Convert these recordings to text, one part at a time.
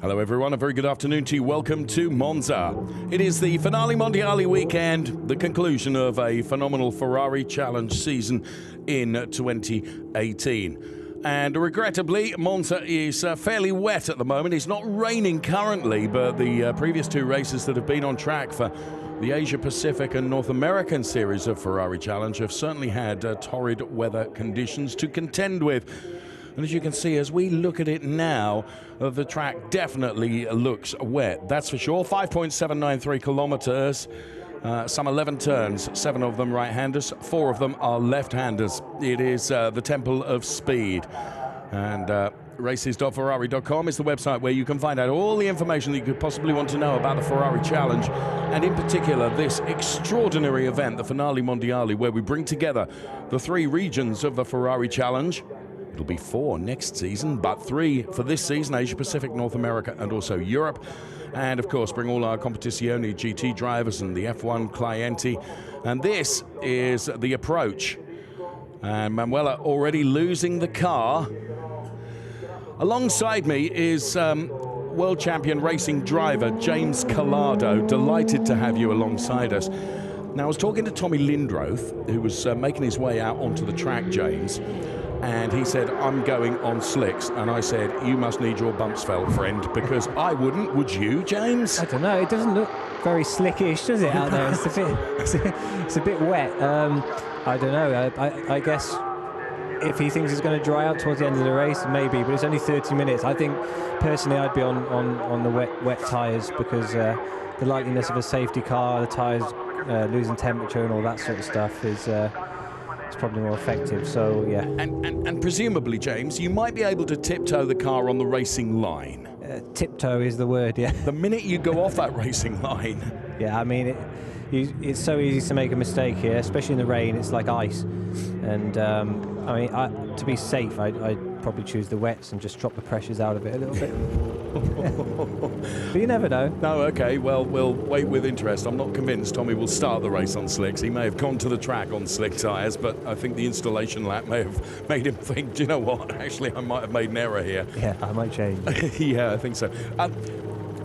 Hello everyone, a very good afternoon to you. Welcome to Monza. It is the Finali Mondiali weekend, the conclusion of a phenomenal Ferrari Challenge season in 2018. And regrettably, Monza is fairly wet at the moment. It's not raining currently, but the previous two races that have been on track for the Asia Pacific and North American series of Ferrari Challenge have certainly had torrid weather conditions to contend with. And as you can see, as we look at it now, the track definitely looks wet. That's for sure. 5.793 kilometers, some 11 turns, 7 of them right-handers, 4 of them are left-handers. It is the Temple of Speed. And races.ferrari.com is the website where you can find out all the information that you could possibly want to know about the Ferrari Challenge, and in particular this extraordinary event, the Finali Mondiali, where we bring together the 3 regions of the Ferrari Challenge. It'll be 4 next season, but 3 for this season, Asia Pacific, North America, and also Europe. And of course, bring all our Competizione GT drivers and the F1 Clienti. And this is the approach. And Manuela already losing the car. Alongside me is world champion racing driver James Collado. Delighted to have you alongside us. Now, I was talking to Tommy Lindroth, who was making his way out onto the track, James. And he said, I'm going on slicks. And I said, you must need your bumps felt, friend, because I wouldn't. Would you, James? I don't know. It doesn't look very slickish, does it, out there? It's a bit wet. I don't know. I guess if he thinks it's going to dry out towards the end of the race, maybe. But it's only 30 minutes. I think, personally, I'd be on the wet tyres because the likeliness of a safety car, the tyres losing temperature and all that sort of stuff is... it's probably more effective, so yeah. And presumably, James, you might be able to tiptoe the car on the racing line. Tiptoe is the word, yeah. The minute you go off that racing line. Yeah, I mean, it's so easy to make a mistake here, especially in the rain. It's like ice. And, I mean, to be safe, I'd probably choose the wets and just drop the pressures out of it a little bit. But you never know. No, okay, well, we'll wait with interest. I'm not convinced Tommy will start the race on slicks. He may have gone to the track on slick tyres, but I think the installation lap may have made him think, do you know what, actually, I might have made an error here. Yeah, I might change. Yeah, I think so.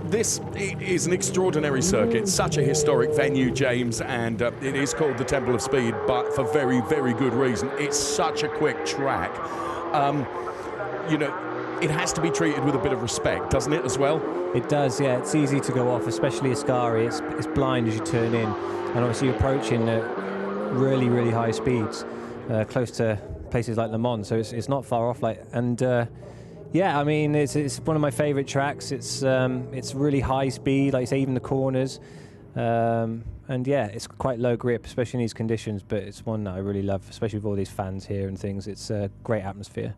This is an extraordinary circuit, such a historic venue, James, and it is called the Temple of Speed, but for very, very good reason. It's such a quick track. You know, it has to be treated with a bit of respect, doesn't it, as well? It does, yeah. It's easy to go off, especially Ascari. It's blind as you turn in, and obviously you're approaching really, really high speeds, close to places like Le Mans, so it's not far off. Yeah, I mean, it's one of my favourite tracks. It's really high speed, like you say, even the corners. And yeah, it's quite low grip, especially in these conditions, but it's one that I really love, especially with all these fans here and things. It's a great atmosphere.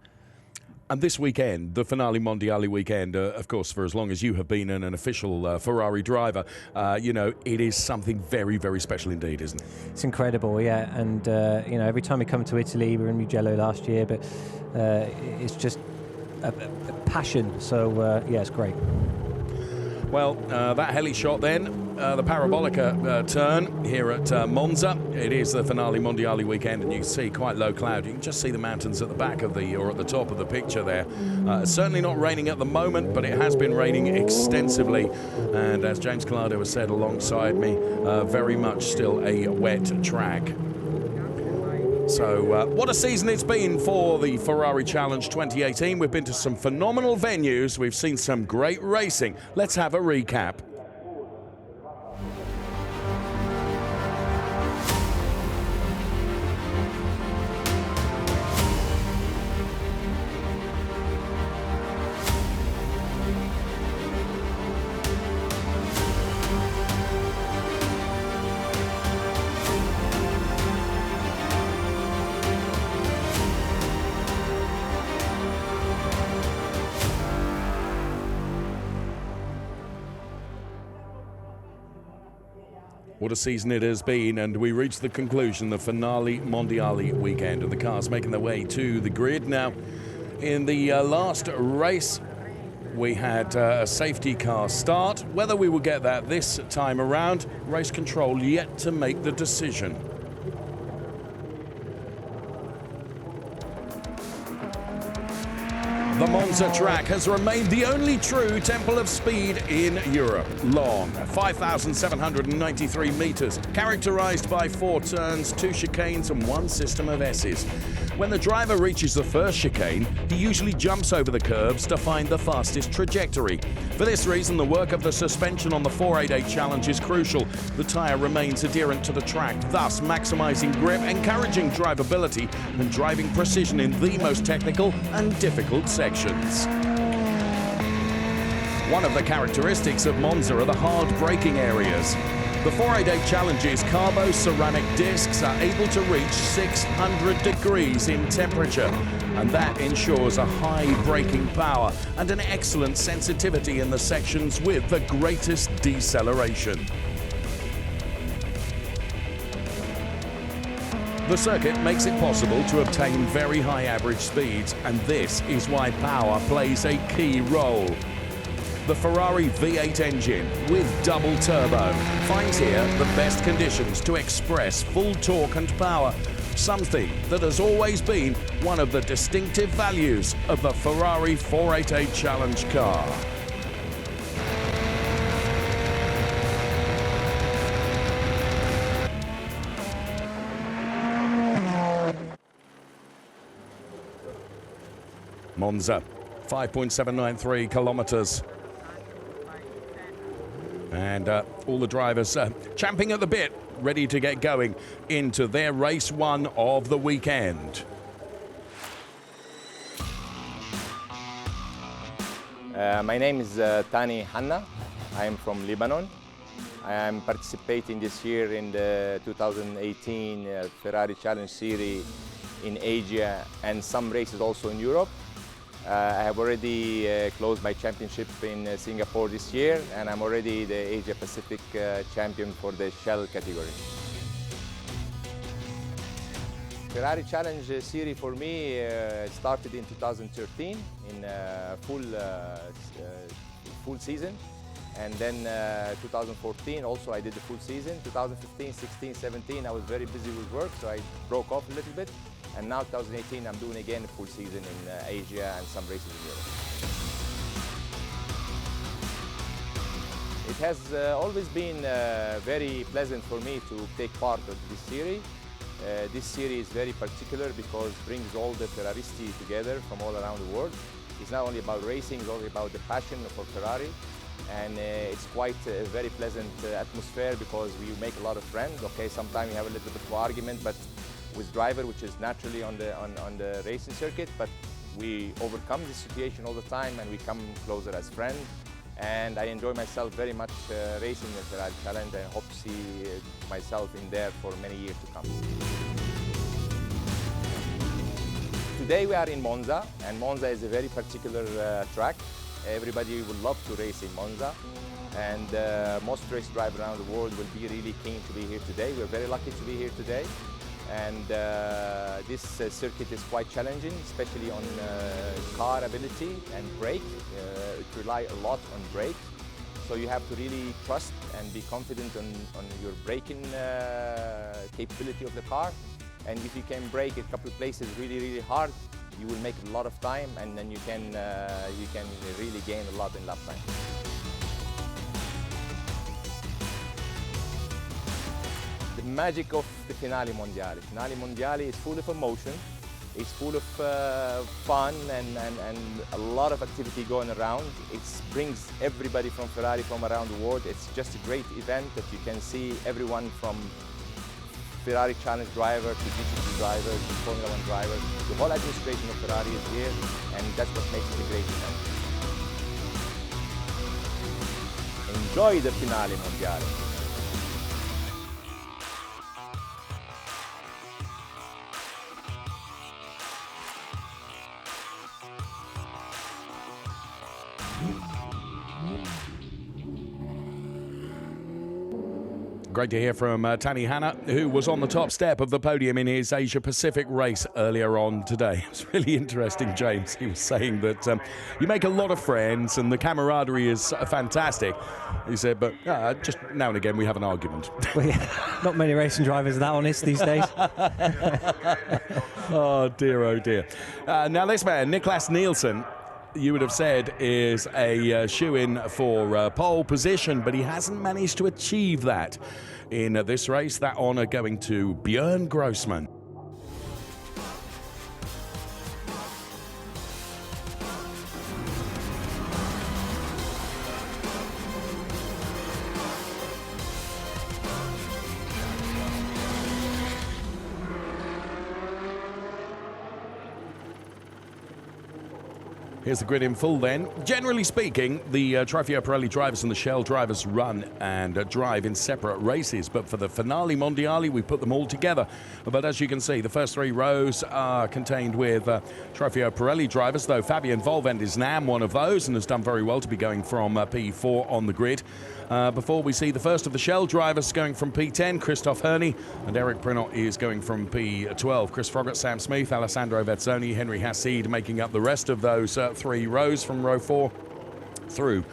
And this weekend, the Finali Mondiali weekend, of course, for as long as you have been an official Ferrari driver, you know, it is something very, very special indeed, isn't it? It's incredible, yeah. And, you know, every time we come to Italy, we were in Mugello last year, but it's just a passion. So, yeah, it's great. Well, that heli shot then, the Parabolica turn here at Monza. It is the Finali Mondiali weekend, and you can see quite low cloud. You can just see the mountains at the back of or at the top of the picture there. Certainly not raining at the moment, but it has been raining extensively. And as James Collado has said alongside me, very much still a wet track. So what a season it's been for the Ferrari Challenge 2018. We've been to some phenomenal venues. We've seen some great racing. Let's have a recap. What a season it has been, and we reach the conclusion, the Finali Mondiali weekend, and the cars making their way to the grid. Now, in the last race, we had a safety car start. Whether we will get that this time around, race control yet to make the decision. The Monza Monza track has remained the only true temple of speed in Europe. Long, 5,793 meters, characterized by 4 turns, 2 chicanes and 1 system of S's. When the driver reaches the first chicane, he usually jumps over the curves to find the fastest trajectory. For this reason, the work of the suspension on the 488 Challenge is crucial. The tyre remains adherent to the track, thus maximizing grip, encouraging drivability and driving precision in the most technical and difficult sections. One of the characteristics of Monza are the hard braking areas. The 488 Challenge's carbo-ceramic discs are able to reach 600 degrees in temperature, and that ensures a high braking power and an excellent sensitivity in the sections with the greatest deceleration. The circuit makes it possible to obtain very high average speeds, and this is why power plays a key role. The Ferrari V8 engine with double turbo finds here the best conditions to express full torque and power, something that has always been one of the distinctive values of the Ferrari 488 Challenge car. Monza, 5.793 kilometers. And all the drivers champing at the bit, ready to get going into their race 1 of the weekend. My name is Tani Hanna. I am from Lebanon. I am participating this year in the 2018 Ferrari Challenge Series in Asia and some races also in Europe. I have already closed my championship in Singapore this year, and I'm already the Asia Pacific champion for the Shell category. Ferrari Challenge Series for me started in 2013 in full season, and then 2014 also I did the full season. 2015, 16, 17 I was very busy with work, so I broke off a little bit. And now 2018, I'm doing again a full season in Asia and some races in Europe. It has always been very pleasant for me to take part of this series. This series is very particular because it brings all the Ferraristi together from all around the world. It's not only about racing, it's also about the passion for Ferrari. And it's quite a very pleasant atmosphere because we make a lot of friends. Okay, sometimes we have a little bit of argument, but with driver, which is naturally on the racing circuit, but we overcome this situation all the time and we come closer as friends. And I enjoy myself very much racing the Ferrari Challenge. I hope to see myself in there for many years to come. Today we are in Monza, and Monza is a very particular track. Everybody would love to race in Monza, and most race drivers around the world will be really keen to be here today. We're very lucky to be here today. And this circuit is quite challenging, especially on car ability and brake. It relies a lot on brake, so you have to really trust and be confident on your braking capability of the car. And if you can brake a couple of places really hard, you will make a lot of time, and then you can really gain a lot in lap time. The magic of the Finali Mondiali. Finali Mondiali is full of emotion, it's full of fun and a lot of activity going around. It brings everybody from Ferrari from around the world. It's just a great event that you can see everyone from Ferrari Challenge driver to GT2 driver to Formula 1 driver. The whole administration of Ferrari is here, and that's what makes it a great event. Enjoy the Finali Mondiali. Great to hear from Tani Hanna, who was on the top step of the podium in his Asia Pacific race earlier on today. It was really interesting, James. He was saying that you make a lot of friends and the camaraderie is fantastic. He said, but just now and again we have an argument. Well, yeah, not many racing drivers are that honest these days. Oh dear, oh dear. Now this man, Nicolas Nielsen, you would have said is a shoe-in for pole position, but he hasn't managed to achieve that in this race. That honour going to Björn Grossman. Here's the grid in full then. Generally speaking, the Trofeo Pirelli drivers and the Shell drivers run and drive in separate races, but for the Finali Mondiali, we put them all together. But as you can see, the first 3 rows are contained with Trofeo Pirelli drivers, though Fabian Volvend is now one of those and has done very well to be going from P4 on the grid. Before we see the first of the Shell drivers going from P10, Christoph Herney, and Eric Prinot is going from P12. Chris Froggatt, Sam Smith, Alessandro Vezzoni, Henry Hassid making up the rest of those 3 rows from row 4 through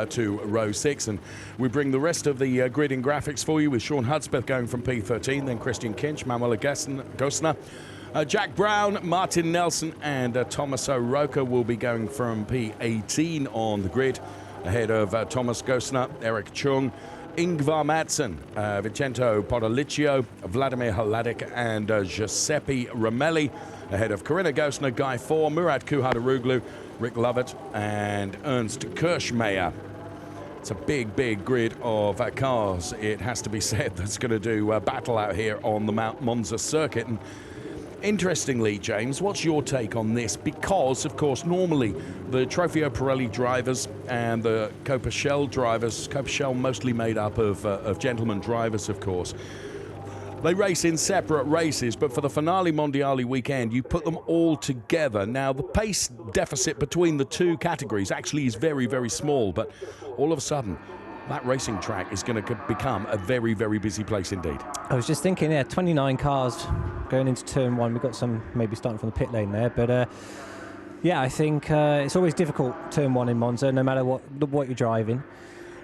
to row 6. And we bring the rest of the grid in graphics for you with Sean Hudspeth going from P13, then Christian Kinch, Manuel Gosner, Jack Brown, Martin Nelson, and Thomas O'Rourke will be going from P18 on the grid, ahead of Thomas Gosner, Eric Chung, Ingvar Madsen, Vincenzo Podoliccio, Vladimir Hladek, and Giuseppe Romelli, ahead of Corinna Gosner, Guy Four, Murat Kuhadaroglu, Rick Lovett, and Ernst Kirschmeyer. It's a big, big grid of cars, it has to be said, that's going to do battle out here on the Mount Monza circuit. And interestingly, James, what's your take on this? Because, of course, normally the Trofeo Pirelli drivers and the Copa Shell drivers, Copa Shell mostly made up of gentlemen drivers, of course, they race in separate races, but for the Finali Mondiali weekend, you put them all together. Now, the pace deficit between the 2 categories actually is very, very small, but all of a sudden, that racing track is going to become a very, very busy place indeed. I was just thinking, 29 cars going into turn 1. We've got some maybe starting from the pit lane there, but yeah, I think it's always difficult turn 1 in Monza, no matter what you're driving.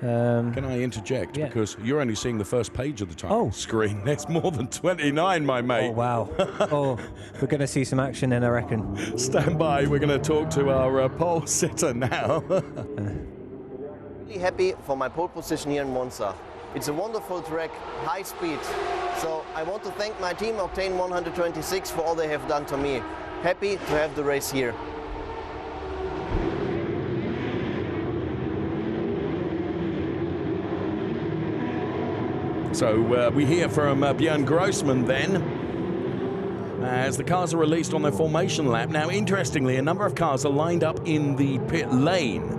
Can I interject? Yeah. Because you're only seeing the first page of the title screen. There's more than 29, my mate. Oh, wow. Oh, we're going to see some action then, I reckon. Stand by. We're going to talk to our pole sitter now. Really happy for my pole position here in Monza. It's a wonderful track, high speed. So I want to thank my team, Octane 126, for all they have done to me. Happy to have the race here. So we hear from Björn Grossman then, as the cars are released on their formation lap. Now, interestingly, a number of cars are lined up in the pit lane.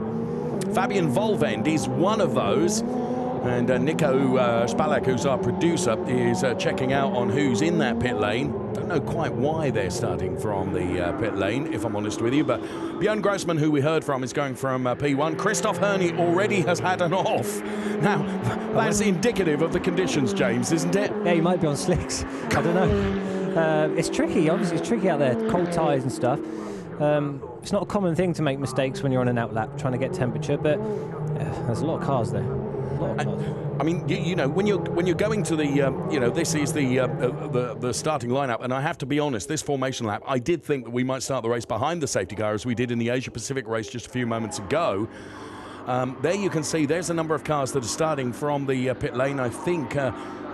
Fabian Volvend is one of those, and Nico Spalak, who's our producer, is checking out on who's in that pit lane. Don't know quite why they're starting from the pit lane, if I'm honest with you, but Björn Grossman, who we heard from, is going from P1. Christoph Herney already has had an off. Now, that's indicative of the conditions, James, isn't it? Yeah, he might be on slicks. I don't know. It's tricky, obviously it's tricky out there, cold tyres and stuff. It's not a common thing to make mistakes when you're on an outlap trying to get temperature, but there's a lot of cars there. I mean, you know, when you're going to the, this is the starting lineup, and I have to be honest, this formation lap, I did think that we might start the race behind the safety car, as we did in the Asia Pacific race just a few moments ago. There you can see there's a number of cars that are starting from the pit lane. I think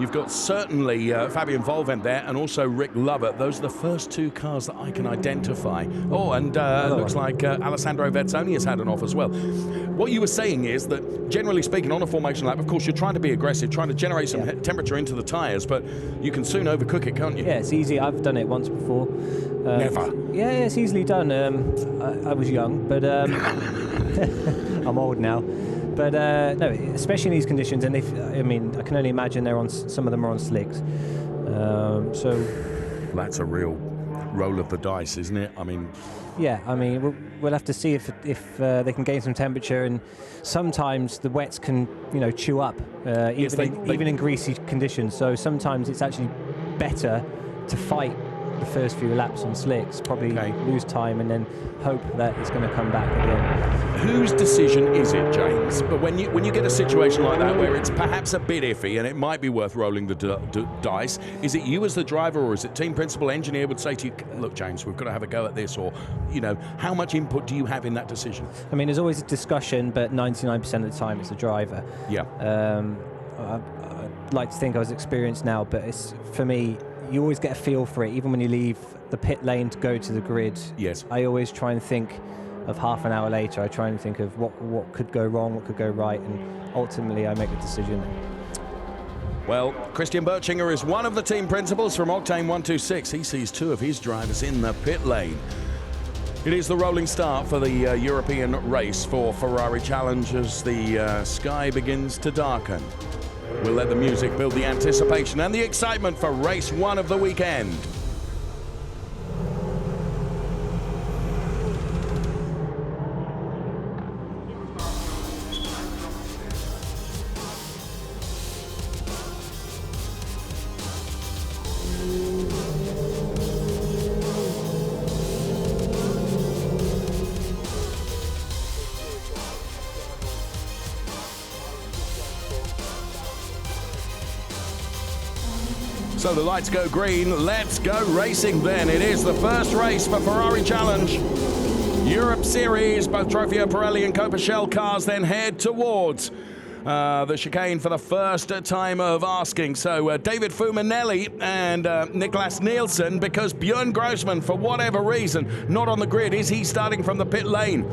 you've got certainly Fabian Volvend there, and also Rick Lovett. Those are the first 2 cars that I can identify. Oh, and looks like Alessandro Vezzoni has had an off as well. What you were saying is that, generally speaking, on a formation lap, of course, you're trying to be aggressive, trying to generate some temperature into the tyres, but you can soon overcook it, can't you? Yeah, it's easy. I've done it once before. Never. Yeah, it's easily done. I was young, but I'm old now. But no, especially in these conditions, and I can only imagine some of them are on slicks. So that's a real roll of the dice, isn't it? I mean, yeah. I mean, we'll have to see if they can gain some temperature, and sometimes the wets can chew up, even in greasy conditions. So sometimes it's actually better to fight the first few laps on slicks, probably lose time and then hope that it's going to come back at the end. Whose decision is it, James? But when you get a situation like that where it's perhaps a bit iffy and it might be worth rolling the dice, is it you as the driver, or is it team principal engineer would say to you, look, James, we've got to have a go at this, or, you know, how much input do you have in that decision? I mean, there's always a discussion, but 99% of the time it's the driver. Yeah. I'd like to think I was experienced now, but it's, for me, you always get a feel for it, even when you leave the pit lane to go to the grid. Yes. I always try and think of half an hour later. I try and think of what could go wrong, what could go right, and ultimately I make a decision. Well, Christian Bertschinger is one of the team principals from Octane 126. He sees two of his drivers in the pit lane. It is the rolling start for the European race for Ferrari Challenge as the sky begins to darken. We'll let the music build the anticipation and the excitement for race one of the weekend. So the lights go green, let's go racing then. It is the first race for Ferrari Challenge Europe Series. Both Trofeo Pirelli and Copa Shell cars then head towards the chicane for the first time of asking. So David Fuminelli and Nicolas Nielsen, because Björn Grossman, for whatever reason, not on the grid. Is he starting from the pit lane?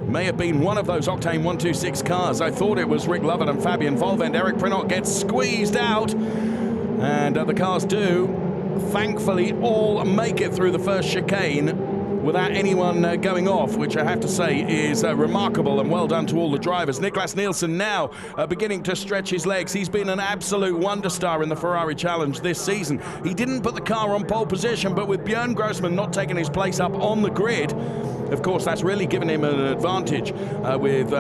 May have been one of those Octane 126 cars. I thought it was Rick Lovett and Fabian Volvend. Eric Prinot gets squeezed out. And the cars do, thankfully, all make it through the first chicane without anyone going off, which I have to say is remarkable, and well done to all the drivers. Nicolas Nielsen now beginning to stretch his legs. He's been an absolute wonder star in the Ferrari Challenge this season. He didn't put the car on pole position, but with Björn Grossman not taking his place up on the grid, of course, that's really given him an advantage with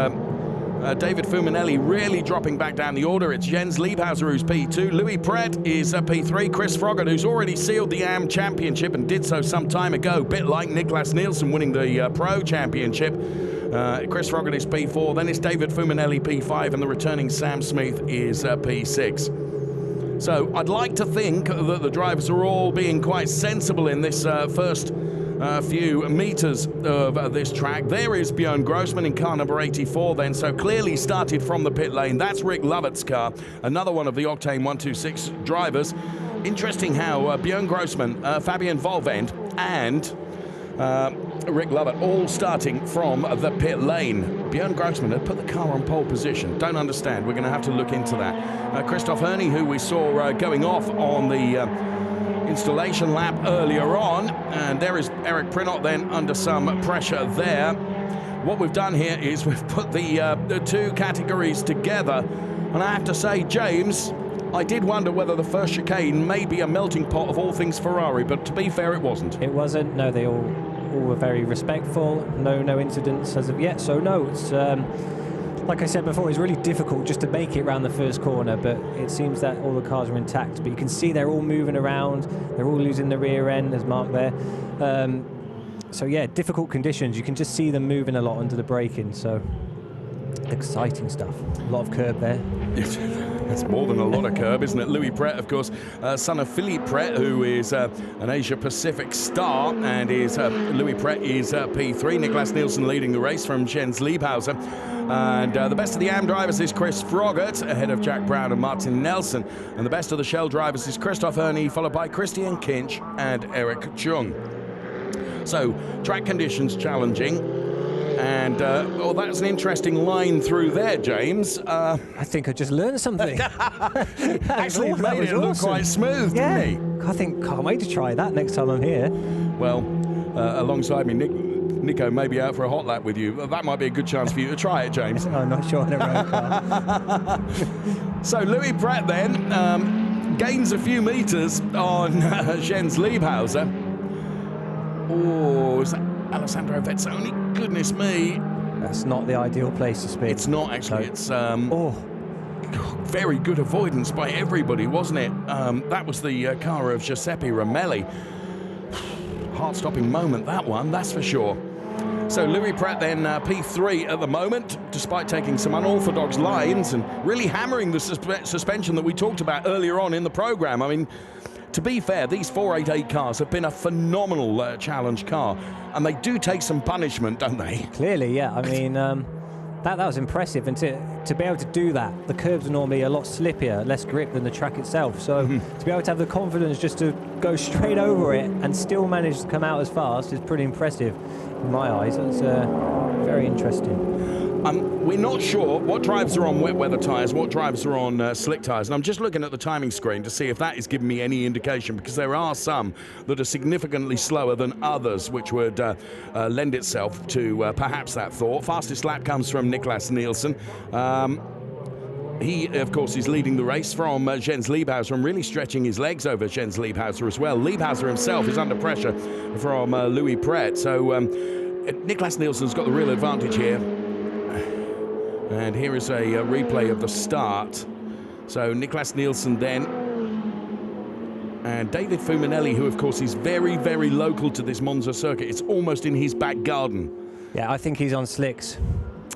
David Fuminelli really dropping back down the order. It's Jens Liebhauser who's P2. Louis Pret is P3. Chris Froggatt, who's already sealed the AM Championship and did so some time ago, bit like Nicolas Nielsen winning the Pro Championship. Chris Froggatt is P4. Then it's David Fuminelli P5, and the returning Sam Smith is P6. So I'd like to think that the drivers are all being quite sensible in this first few meters of this track. There is Björn Grossman in car number 84 then, so clearly started from the pit lane. That's Rick Lovett's car, another one of the Octane 126 drivers. Interesting how Björn Grossman, Fabian Volvend and Rick Lovett all starting from the pit lane. Björn Grossman had put the car on pole position. Don't understand. We're going to have to look into that. Christoph Herney, who we saw going off on the installation lap earlier on, and there is Eric Prinot then under some pressure there. What we've done here is we've put the two categories together, and I have to say, James, I did wonder whether the first chicane may be a melting pot of all things Ferrari, but to be fair, it wasn't. It wasn't. No, they all were very respectful. No incidents as of yet. So no, it's like I said before, it's really difficult just to make it around the first corner, but it seems that all the cars are intact. But you can see they're all moving around. They're all losing the rear end, there's Mark there. So yeah, difficult conditions. You can just see them moving a lot under the braking. So exciting stuff. A lot of curb there. It's more than a lot of curb, isn't it? Louis Pret, of course, son of Philippe Pret, who is an Asia-Pacific star, and Louis Pret is P3. Nicolas Nielsen leading the race from Jens Liebhauser. And the best of the AM drivers is Chris Froggatt, ahead of Jack Brown and Martin Nelson. And the best of the Shell drivers is Christoph Herney, followed by Christian Kinch and Eric Chung. So, track conditions challenging. And, well, that's an interesting line through there, James. I think I just learned something. Actually, made it look quite smooth, didn't he? I think, can't wait to try that next time I'm here. Well, alongside me, Nico may be out for a hot lap with you. That might be a good chance for you to try it, James. I'm not sure in a road car. So Louis Pret then gains a few meters on Jens Liebhauser. Oh, is that Alessandro Vezzoni? Goodness me. That's not the ideal place to speed. It's not, actually. No. It's very good avoidance by everybody, wasn't it? That was the car of Giuseppe Ramelli. Heart-stopping moment, that one, that's for sure. So Louis Prat then P3 at the moment, despite taking some unorthodox lines and really hammering the suspension that we talked about earlier on in the program. I mean, to be fair, these 488 cars have been a phenomenal challenge car, and they do take some punishment, don't they? Clearly, yeah. I mean, that was impressive, and to be able to do that, the curves are normally a lot slippier, less grip than the track itself. So to be able to have the confidence just to go straight over it and still manage to come out as fast is pretty impressive in my eyes. It's very interesting. We're not sure what drivers are on wet weather tyres, what drivers are on slick tyres, and I'm just looking at the timing screen to see if that is giving me any indication, because there are some that are significantly slower than others, which would lend itself to perhaps that thought. Fastest lap comes from Nicolas Nielsen. He, of course, is leading the race from Jens Liebhauser and really stretching his legs over Jens Liebhauser as well. Liebhauser himself is under pressure from Louis Prat, so Nicolas Nielsen's got the real advantage here. And here is a replay of the start. So Nicolas Nielsen then, and David Finali, who of course is very, very local to this Monza circuit. It's almost in his back garden. Yeah, I think he's on slicks.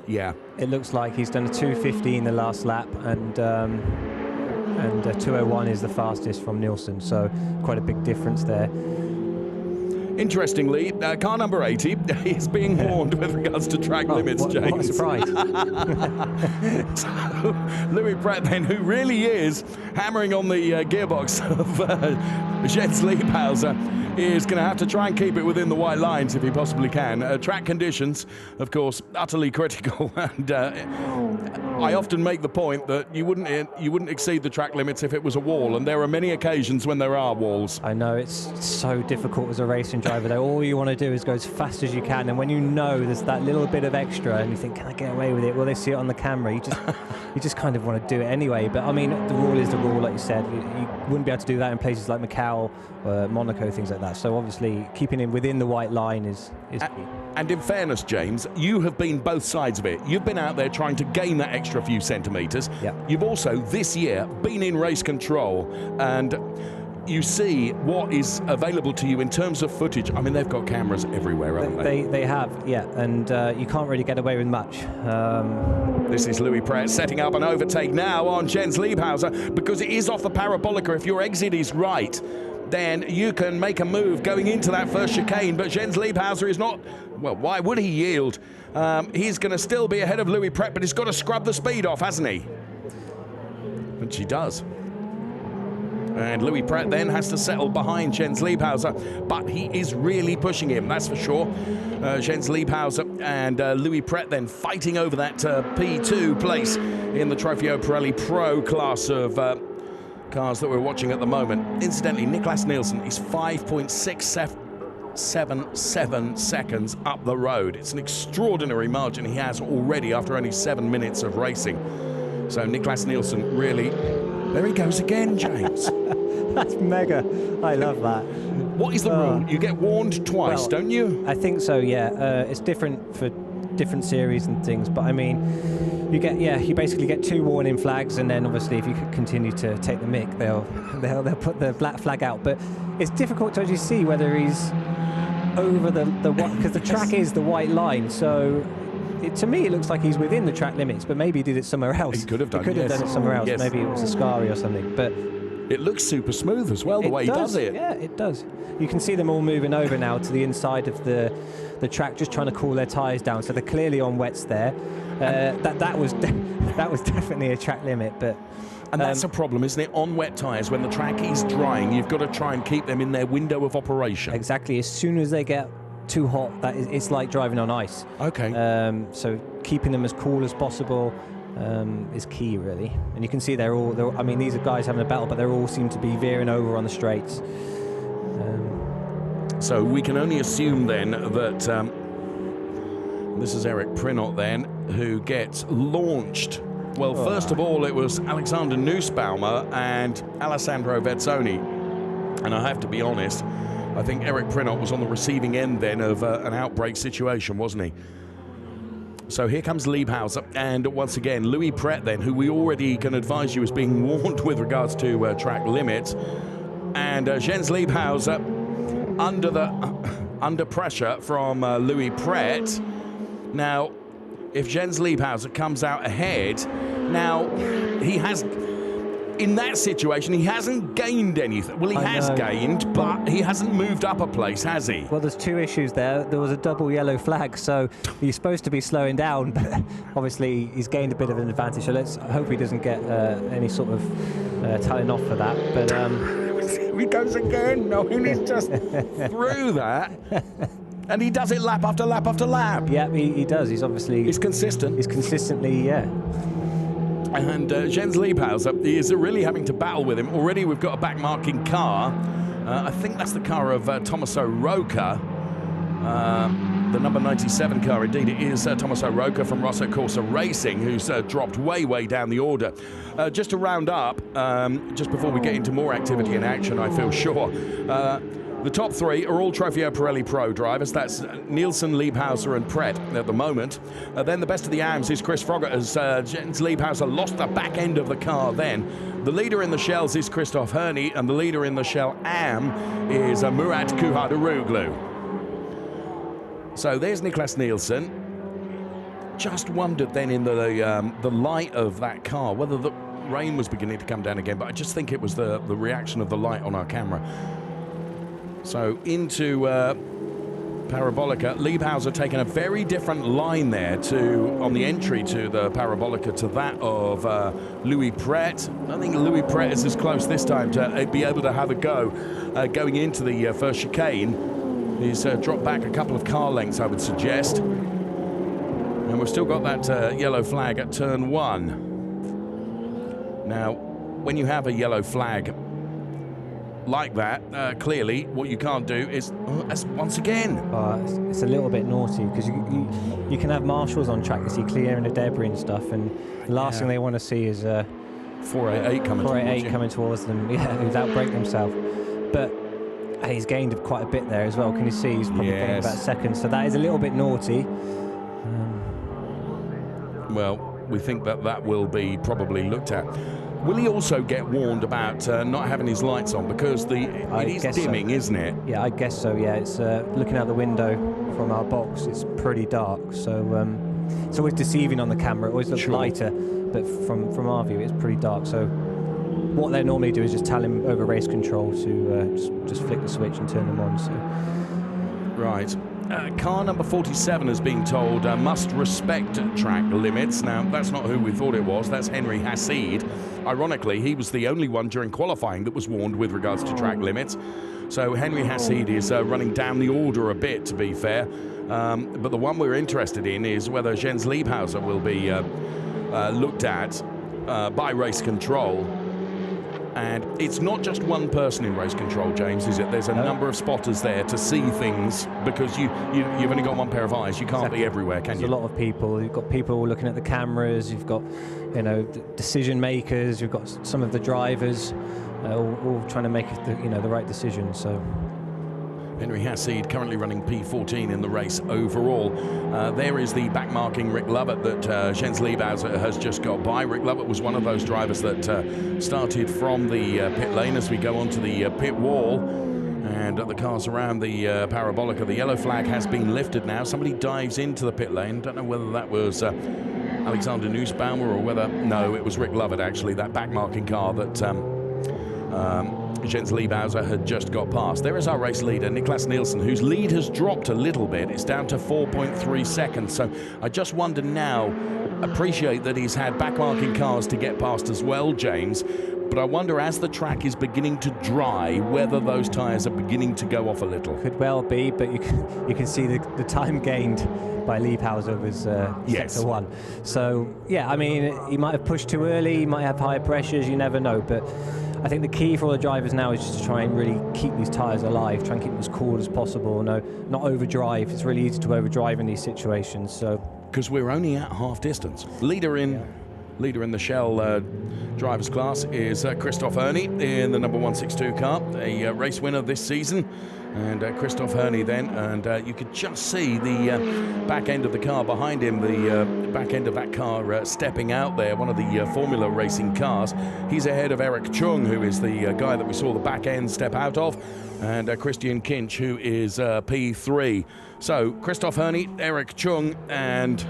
Yeah. It looks like he's done a 2:15 the last lap, and 2:01 is the fastest from Neilson, so quite a big difference there. Interestingly, car number 80 is being warned with regards to track limits, James. What a surprise. So, Louis Prat then, who really is hammering on the gearbox of Jens Liebhauser, is going to have to try and keep it within the white lines if he possibly can. Track conditions, of course, utterly critical, and I often make the point that you wouldn't exceed the track limits if it was a wall, and there are many occasions when there are walls. I know, it's so difficult as a racing driver though. All you want to do is go as fast as you can, and when you know there's that little bit of extra and you think, can I get away with it? Well, they see it on the camera, you just kind of want to do it anyway. But I mean, the rule is the rule, like you said. You wouldn't be able to do that in places like Macau, Monaco, things like that. So obviously keeping him within the white line is key. And in fairness, James, you have been both sides of it. You've been out there trying to gain that extra few centimetres. Yep. You've also, this year, been in race control, and you see what is available to you in terms of footage. I mean, they've got cameras everywhere, haven't they? They have, yeah, and you can't really get away with much. This is Louis Prat setting up an overtake now on Jens Liebhauser, because it is off the parabolica. If your exit is right, then you can make a move going into that first chicane, but Jens Liebhauser is not, well, why would he yield? He's going to still be ahead of Louis Prat, but he's got to scrub the speed off, hasn't he? Which he does. And Louis Prat then has to settle behind Jens Liebhauser, but he is really pushing him, that's for sure. Jens Liebhauser and Louis Prat then fighting over that P2 place in the Trofeo Pirelli Pro class of cars that we're watching at the moment. Incidentally, Nicolas Nielsen is 5.677 seconds up the road. It's an extraordinary margin he has already after only 7 minutes of racing. So Nicolas Nielsen really, there he goes again, James. That's mega. I love that. What is the rule? You get warned twice, don't you? I think so, yeah. It's different for different series and things, but I mean, you basically get 2 warning flags, and then obviously if you continue to take the mick, they'll put the black flag out. But it's difficult to actually see whether he's over the because the track is the white line. So to me, it looks like he's within the track limits, but maybe he did it somewhere else. He could have done. He could have done it somewhere else. Yes. Maybe it was a Ascari or something. But it looks super smooth as well, the way he does it. Yeah, it does. You can see them all moving over now to the inside of the track, just trying to cool their tyres down. So they're clearly on wets there. That was definitely a track limit, but. And that's a problem, isn't it? On wet tyres, when the track is drying, you've got to try and keep them in their window of operation. Exactly. As soon as they get too hot, it's like driving on ice. Okay. So keeping them as cool as possible is key, really. And you can see they're all. I mean, these are guys having a battle, but they all seem to be veering over on the straights. So we can only assume then that this is Eric Prinot then, who gets launched. Well, first of all, it was Alexander Nussbaumer and Alessandro Vezzoni. And I have to be honest, I think Eric Prinot was on the receiving end then of an outbreak situation, wasn't he? So here comes Liebhauser, and once again, Louis Prat then, who we already can advise you is being warned with regards to track limits. And Jens Liebhauser under pressure from Louis Pret. Now, if Jens Liebhauser comes out ahead, now he has, in that situation, he hasn't gained anything. Well, he has gained, but he hasn't moved up a place, has he? Well, there's two issues there. There was a double yellow flag, so he's supposed to be slowing down, but obviously he's gained a bit of an advantage. So let's hope he doesn't get any sort of telling off for that. But he goes again. No, he's just through that. And he does it lap after lap after lap. Yeah, he does. He's obviously... He's consistent. He's consistently, yeah. And Jens Liebhauser is really having to battle with him. Already we've got a back-marking car. I think that's the car of Tommaso Rocca. The number 97 car, indeed, it is Tommaso Rocca from Rosso Corsa Racing, who's dropped way down the order. Just to round up, just before we get into more activity and action, I feel sure, the top three are all Trofeo Pirelli Pro drivers. That's Neilson, Liebhauser and Pret at the moment. Then the best of the AMs is Chris Froggatt, as Jens Liebhauser lost the back end of the car then. The leader in the Shells is Christoph Herney, and the leader in the Shell AM is Murat Kuhadaroglu. So there's Nicolas Nielsen. Just wondered then in the light of that car whether the rain was beginning to come down again, but I just think it was the reaction of the light on our camera. So into Parabolica. Liebhauser taking a very different line there on the entry to the Parabolica to that of Louis Pret. I think Louis Pret is as close this time to be able to have a go going into the first chicane. He's dropped back a couple of car lengths, I would suggest. And we've still got that yellow flag at turn 1. Now, when you have a yellow flag like that, clearly what you can't do is once again. It's a little bit naughty because you can have marshals on track as you clearing the debris and stuff, and the last thing they want to see is 488 coming towards them, who's outbraked himself. But he's gained quite a bit there as well. Can you see he's probably gained about seconds? So that is a little bit naughty. Well, we think that will be probably looked at. Will he also get warned about not having his lights on because it is dimming, isn't it? Yeah, I guess so. Yeah, it's looking out the window from our box. It's pretty dark, so it's always deceiving on the camera. It always looks lighter, but from our view, it's pretty dark. So what they normally do is just tell him over race control to just flick the switch and turn them on. So. Right. Car number 47 is being told must respect track limits. Now, that's not who we thought it was. That's Henry Hassid. Ironically, he was the only one during qualifying that was warned with regards to track limits. So Henry Hassid is running down the order a bit, to be fair. But the one we're interested in is whether Jens Liebhauser will be looked at by race control. And it's not just one person in race control, James, is it? There's a number of spotters there to see things because you've only got one pair of eyes. You can't be everywhere, can you? There's a lot of people. You've got people looking at the cameras. You've got, decision makers. You've got some of the drivers all trying to make the right decision. So. Henry Hassid currently running P14 in the race overall. There is the back-marking Rick Lovett that Jens Liebhauser has just got by. Rick Lovett was one of those drivers that started from the pit lane as we go onto the pit wall. And the cars around the Parabolica, the yellow flag has been lifted now. Somebody dives into the pit lane. Don't know whether that was Alexander Nussbaumer or whether... No, it was Rick Lovett, actually, that back-marking car that... Jens Liebhauser had just got past. There is our race leader, Nicolas Nielsen, whose lead has dropped a little bit. It's down to 4.3 seconds. So I just wonder now, appreciate that he's had back-marking cars to get past as well, James, but I wonder as the track is beginning to dry, whether those tyres are beginning to go off a little. Could well be, but you can see the time gained by Liebhauser was sector 1. So, yeah, I mean, he might have pushed too early, he might have higher pressures, you never know, but I think the key for all the drivers now is just to try and really keep these tyres alive, try and keep them as cool as possible, not overdrive. It's really easy to overdrive in these situations. So because we're only at half distance. Leader in the Shell drivers class is Christoph Herney in the number 162 car, a race winner this season. And Christoph Herney then, and you could just see the back end of the car behind him, the back end of that car stepping out there, one of the Formula Racing cars. He's ahead of Eric Chung, who is the guy that we saw the back end step out of, and Christian Kinch, who is P3. So Christoph Herney, Eric Chung, and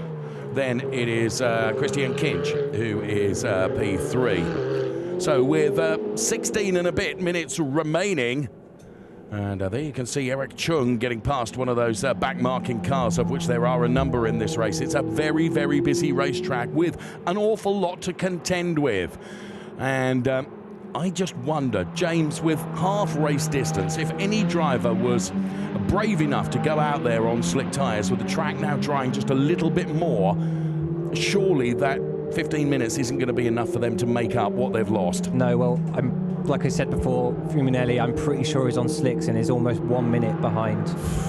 then it is Christian Kinch, who is P3. So with 16 and a bit minutes remaining, and there you can see Eric Chung getting past one of those back-marking cars, of which there are a number in this race. It's a very, very busy racetrack with an awful lot to contend with. And I just wonder, James, with half race distance, if any driver was brave enough to go out there on slick tyres with the track now drying just a little bit more, surely that 15 minutes isn't going to be enough for them to make up what they've lost. No, well, like I said before, Finali, I'm pretty sure he's on slicks and is almost 1 minute behind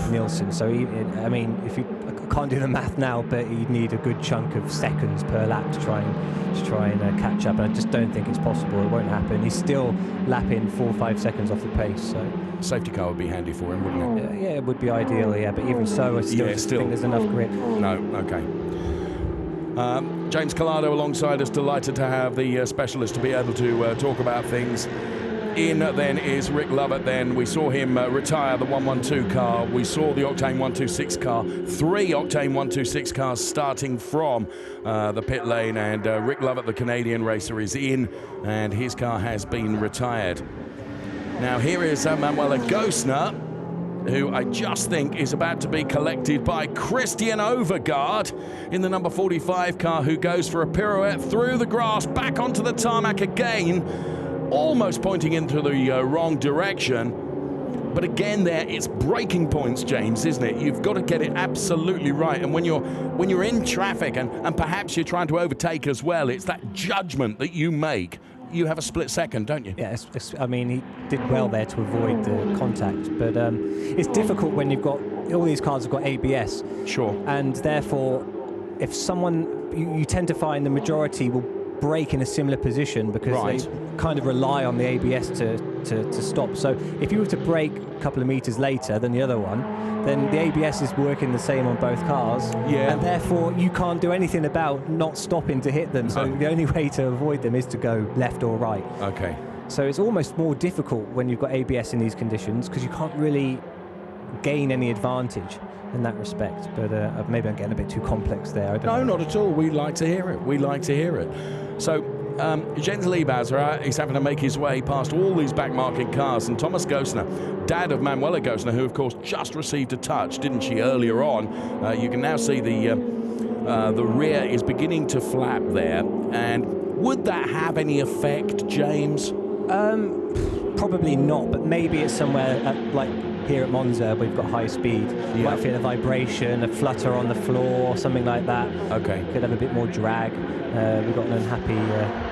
Neilson. So, I mean, I can't do the math now, but he'd need a good chunk of seconds per lap to try and catch up. And I just don't think it's possible. It won't happen. He's still lapping 4 or 5 seconds off the pace. So safety car would be handy for him, wouldn't it? Yeah, it would be ideal. Yeah, but even so, I still think there's enough grip. No, okay. James Collado alongside us, delighted to have the specialist to be able to talk about things. In then is Rick Lovett. Then we saw him retire the 112 car. We saw the Octane 126 car. 3 Octane 126 cars starting from the pit lane, and Rick Lovett, the Canadian racer, is in, and his car has been retired. Now here is Manuela Gosner, who I just think is about to be collected by Christian Overgaard in the number 45 car, who goes for a pirouette through the grass, back onto the tarmac again, almost pointing into the wrong direction. But again there, it's breaking points, James, isn't it? You've got to get it absolutely right. And when you're in traffic and perhaps you're trying to overtake as well, it's that judgment that you make. You have a split second, don't you? Yeah, I mean, he did well there to avoid the contact, but it's difficult when you've got, all these cars have got ABS. Sure. And therefore, if someone, you tend to find the majority will brake in a similar position because they kind of rely on the ABS to stop. So if you were to brake a couple of meters later than the other one, then the ABS is working the same on both cars, and therefore you can't do anything about not stopping to hit them. So the only way to avoid them is to go left or right. Okay. So it's almost more difficult when you've got ABS in these conditions because you can't really gain any advantage in that respect. But maybe I'm getting a bit too complex there. I don't know. Not at all. We like to hear it. We like to hear it. So Jens Liebhauser is having to make his way past all these back-marking cars, and Thomas Gosner, dad of Manuela Gosner, who of course just received a touch, didn't she, earlier on. You can now see the rear is beginning to flap there. And would that have any effect, James? Probably not, but maybe it's somewhere like here at Monza, we've got high speed. You might feel a vibration, a flutter on the floor, something like that. Okay. Could have a bit more drag. We've got an unhappy...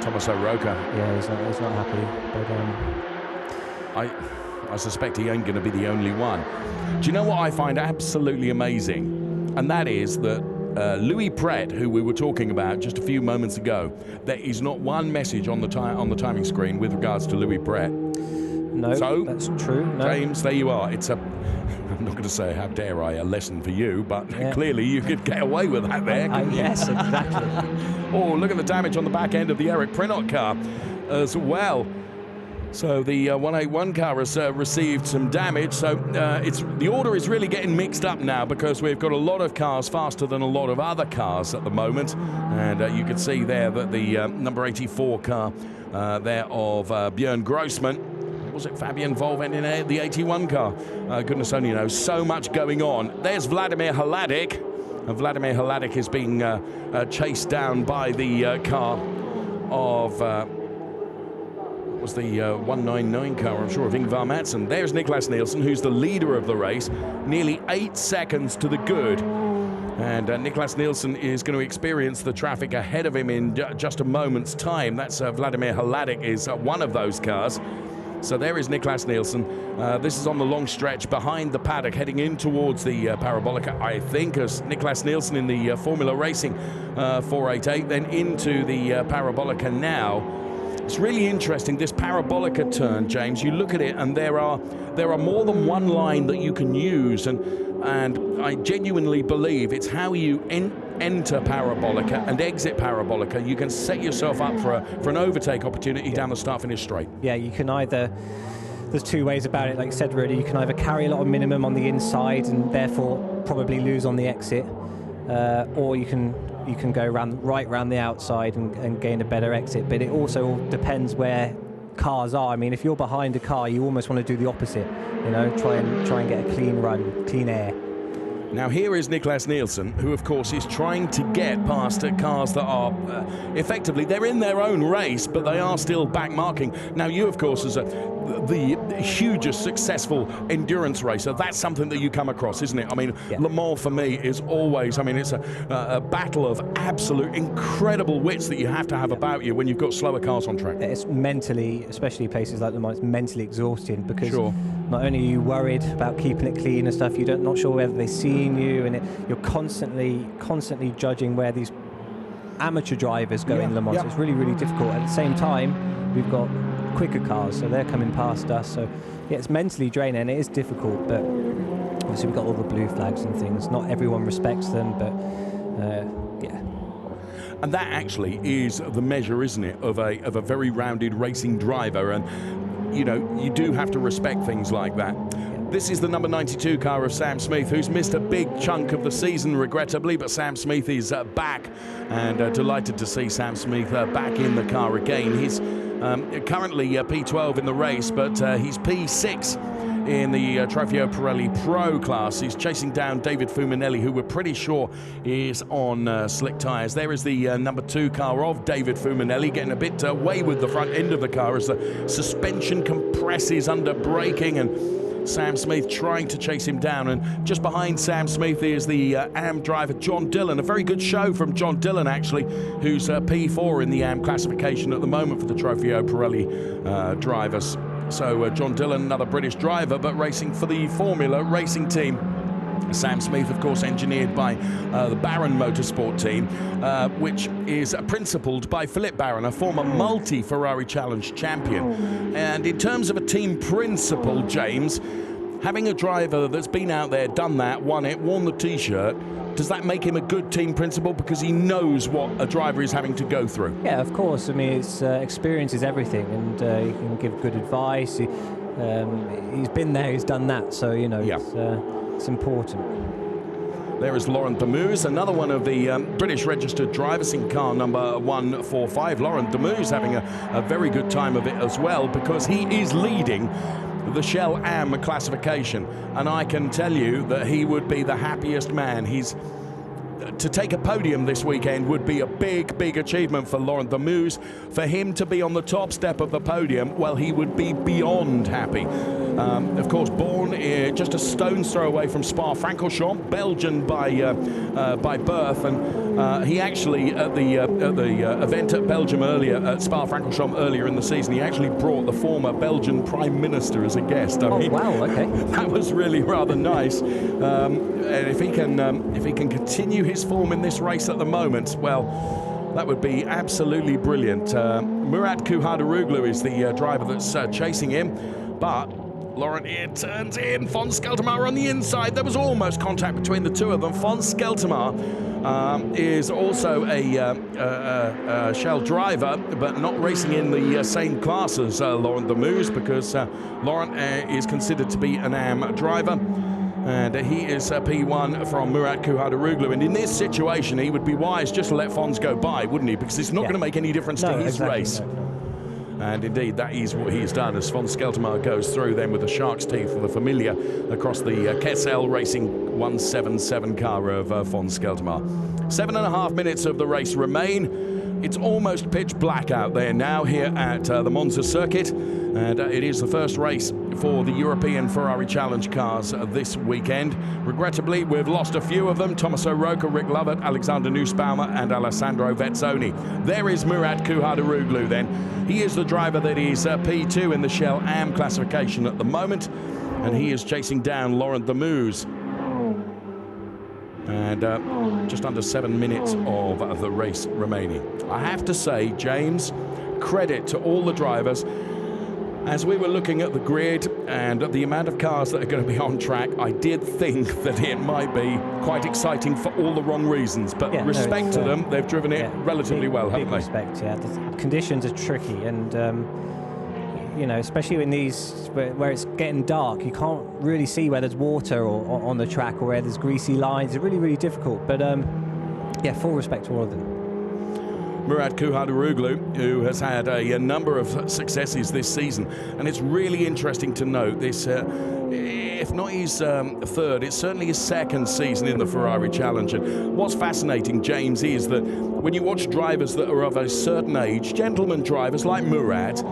Thomas O'Rourke. Yeah, he's not happy. But I suspect he ain't going to be the only one. Do you know what I find absolutely amazing? And that is that Louis Pret, who we were talking about just a few moments ago, there is not one message on the timing screen with regards to Louis Pret. No, so, that's true. No. James, there you are. It's a, I'm not going to say, how dare I, a lesson for you, but clearly you could get away with that there, couldn't you? Yes, exactly. Oh, look at the damage on the back end of the Eric Prinot car as well. So the 181 car has received some damage. So the order is really getting mixed up now because we've got a lot of cars faster than a lot of other cars at the moment. And you can see there that the number 84 car there of Björn Grossman, was it Fabian Volven in the 81 car? Goodness only knows. So much going on. There's Vladimir Hladik. And Vladimir Hladik is being chased down by the car of... was the 199 car, I'm sure, of Ingvar Madsen. There's Nicolas Nielsen, who's the leader of the race, nearly 8 seconds to the good. And Nicolas Nielsen is going to experience the traffic ahead of him in just a moment's time. That's Vladimir Hladik is one of those cars. So there is Nicolas Nielsen. This is on the long stretch behind the paddock, heading in towards the Parabolica, I think, as Nicolas Nielsen in the Formula Racing 488, then into the Parabolica now. It's really interesting, this Parabolica turn, James. You look at it and there are more than one line that you can use, and I genuinely believe it's how you enter Parabolica and exit Parabolica, you can set yourself up for an overtake opportunity down the start-finish straight. Yeah, you can either... There's two ways about it, like I said, really. You can either carry a lot of minimum on the inside and therefore probably lose on the exit, or you can go right round the outside and gain a better exit. But it also depends where cars are. I mean, if you're behind a car, you almost want to do the opposite. You know, try and get a clean run, clean air. Now here is Nicolas Nielsen, who of course is trying to get past cars that are effectively, they're in their own race, but they are still back marking. Now you of course, as the hugest successful endurance racer, that's something that you come across, isn't it? I mean, Le Mans for me is always, I mean, it's a battle of absolute incredible wits that you have to have about you when you've got slower cars on track. It's mentally, especially places like Le Mans, it's mentally exhausting because not only are you worried about keeping it clean and stuff, you're not sure whether they're seeing you, and you're constantly judging where these amateur drivers go in Le Mans. So it's really, really difficult. At the same time, we've got quicker cars, so they're coming past us. So yeah, it's mentally draining, and it is difficult, but obviously we've got all the blue flags and things. Not everyone respects them, but yeah. And that actually is the measure, isn't it, of a very rounded racing driver. And you know, you do have to respect things like that. This is the number 92 car of Sam Smith, who's missed a big chunk of the season, regrettably, but Sam Smith is back, and delighted to see Sam Smith back in the car again. He's currently P12 in the race, but he's P6 in the Trofeo Pirelli Pro class. He's chasing down David Fuminelli, who we're pretty sure is on slick tyres. There is the number 2 car of David Fuminelli, getting a bit away with the front end of the car as the suspension compresses under braking, and Sam Smith trying to chase him down. And just behind Sam Smith is the AM driver John Dillon. A very good show from John Dillon, actually, who's P4 in the AM classification at the moment for the Trofeo Pirelli drivers. So John Dillon, another British driver, but racing for the Formula Racing team. Sam Smith, of course, engineered by the Barron Motorsport team, which is principled by Philippe Barron, a former multi-Ferrari Challenge champion. And in terms of a team principle, James, having a driver that's been out there, done that, won it, worn the T-shirt, does that make him a good team principal because he knows what a driver is having to go through? Yeah, of course. I mean, it's, experience is everything, and he can give good advice. He's been there, he's done that, so, you know, it's important. There is Laurent Vamoose, another one of the British registered drivers in car number 145. Laurent Vamoose having a very good time of it as well, because he is leading the Shell AM classification, and I can tell you that he would be the happiest man. To take a podium this weekend would be a big achievement for Laurent Vamoose. For him to be on the top step of the podium, well, he would be beyond happy. Of course, born just a stone's throw away from Spa-Francorchamps, Belgian by birth, and he actually at the event at Belgium earlier at Spa-Francorchamps earlier in the season, he actually brought the former Belgian Prime Minister as a guest. I mean, wow, okay, that was really rather nice. And if he can continue his form in this race at the moment, well, that would be absolutely brilliant. Murat Kuhardaroglu is the driver that's chasing him, but Laurent here turns in. Fons Skeltermar on the inside. There was almost contact between the two of them. Fons Skeltermar is also a Shell driver, but not racing in the same class as Laurent Vamoose, because Laurent is considered to be an AM driver. And he is P1 from Murat Kuhardaroglu. And in this situation, he would be wise just to let Fons go by, wouldn't he? Because it's not going to make any difference to his race. No. And indeed, that is what he's done as Fons Skeltermar goes through then with the shark's teeth for the Familia across the Kessel Racing 177 car of Fons Skeltermar. 7.5 minutes of the race remain. It's almost pitch black out there now here at the Monza circuit, and it is the first race for the European Ferrari Challenge cars this weekend. Regrettably, we've lost a few of them: Thomas O'Rourke, Rick Lovett, Alexander Nussbaumer and Alessandro Vezzoni. There is Murat Kuhardaroglu then. He is the driver that is P2 in the Shell AM classification at the moment, and he is chasing down Laurent Vamoose. And just under 7 minutes of the race remaining. I have to say, James, credit to all the drivers. As we were looking at the grid and the amount of cars that are going to be on track, I did think that it might be quite exciting for all the wrong reasons. But Yeah, respect to them, they've driven it relatively well, haven't they? Respect, yeah. The conditions are tricky, and you know, especially in these where it's getting dark, you can't really see where there's water or on the track or where there's greasy lines. It's really, really difficult. But yeah, full respect to all of them. Murat Kuhadaroglu, who has had a number of successes this season, and it's really interesting to note this, if not his third, it's certainly his second season in the Ferrari Challenge. And what's fascinating, James, is that when you watch drivers that are of a certain age, gentleman drivers like Murat,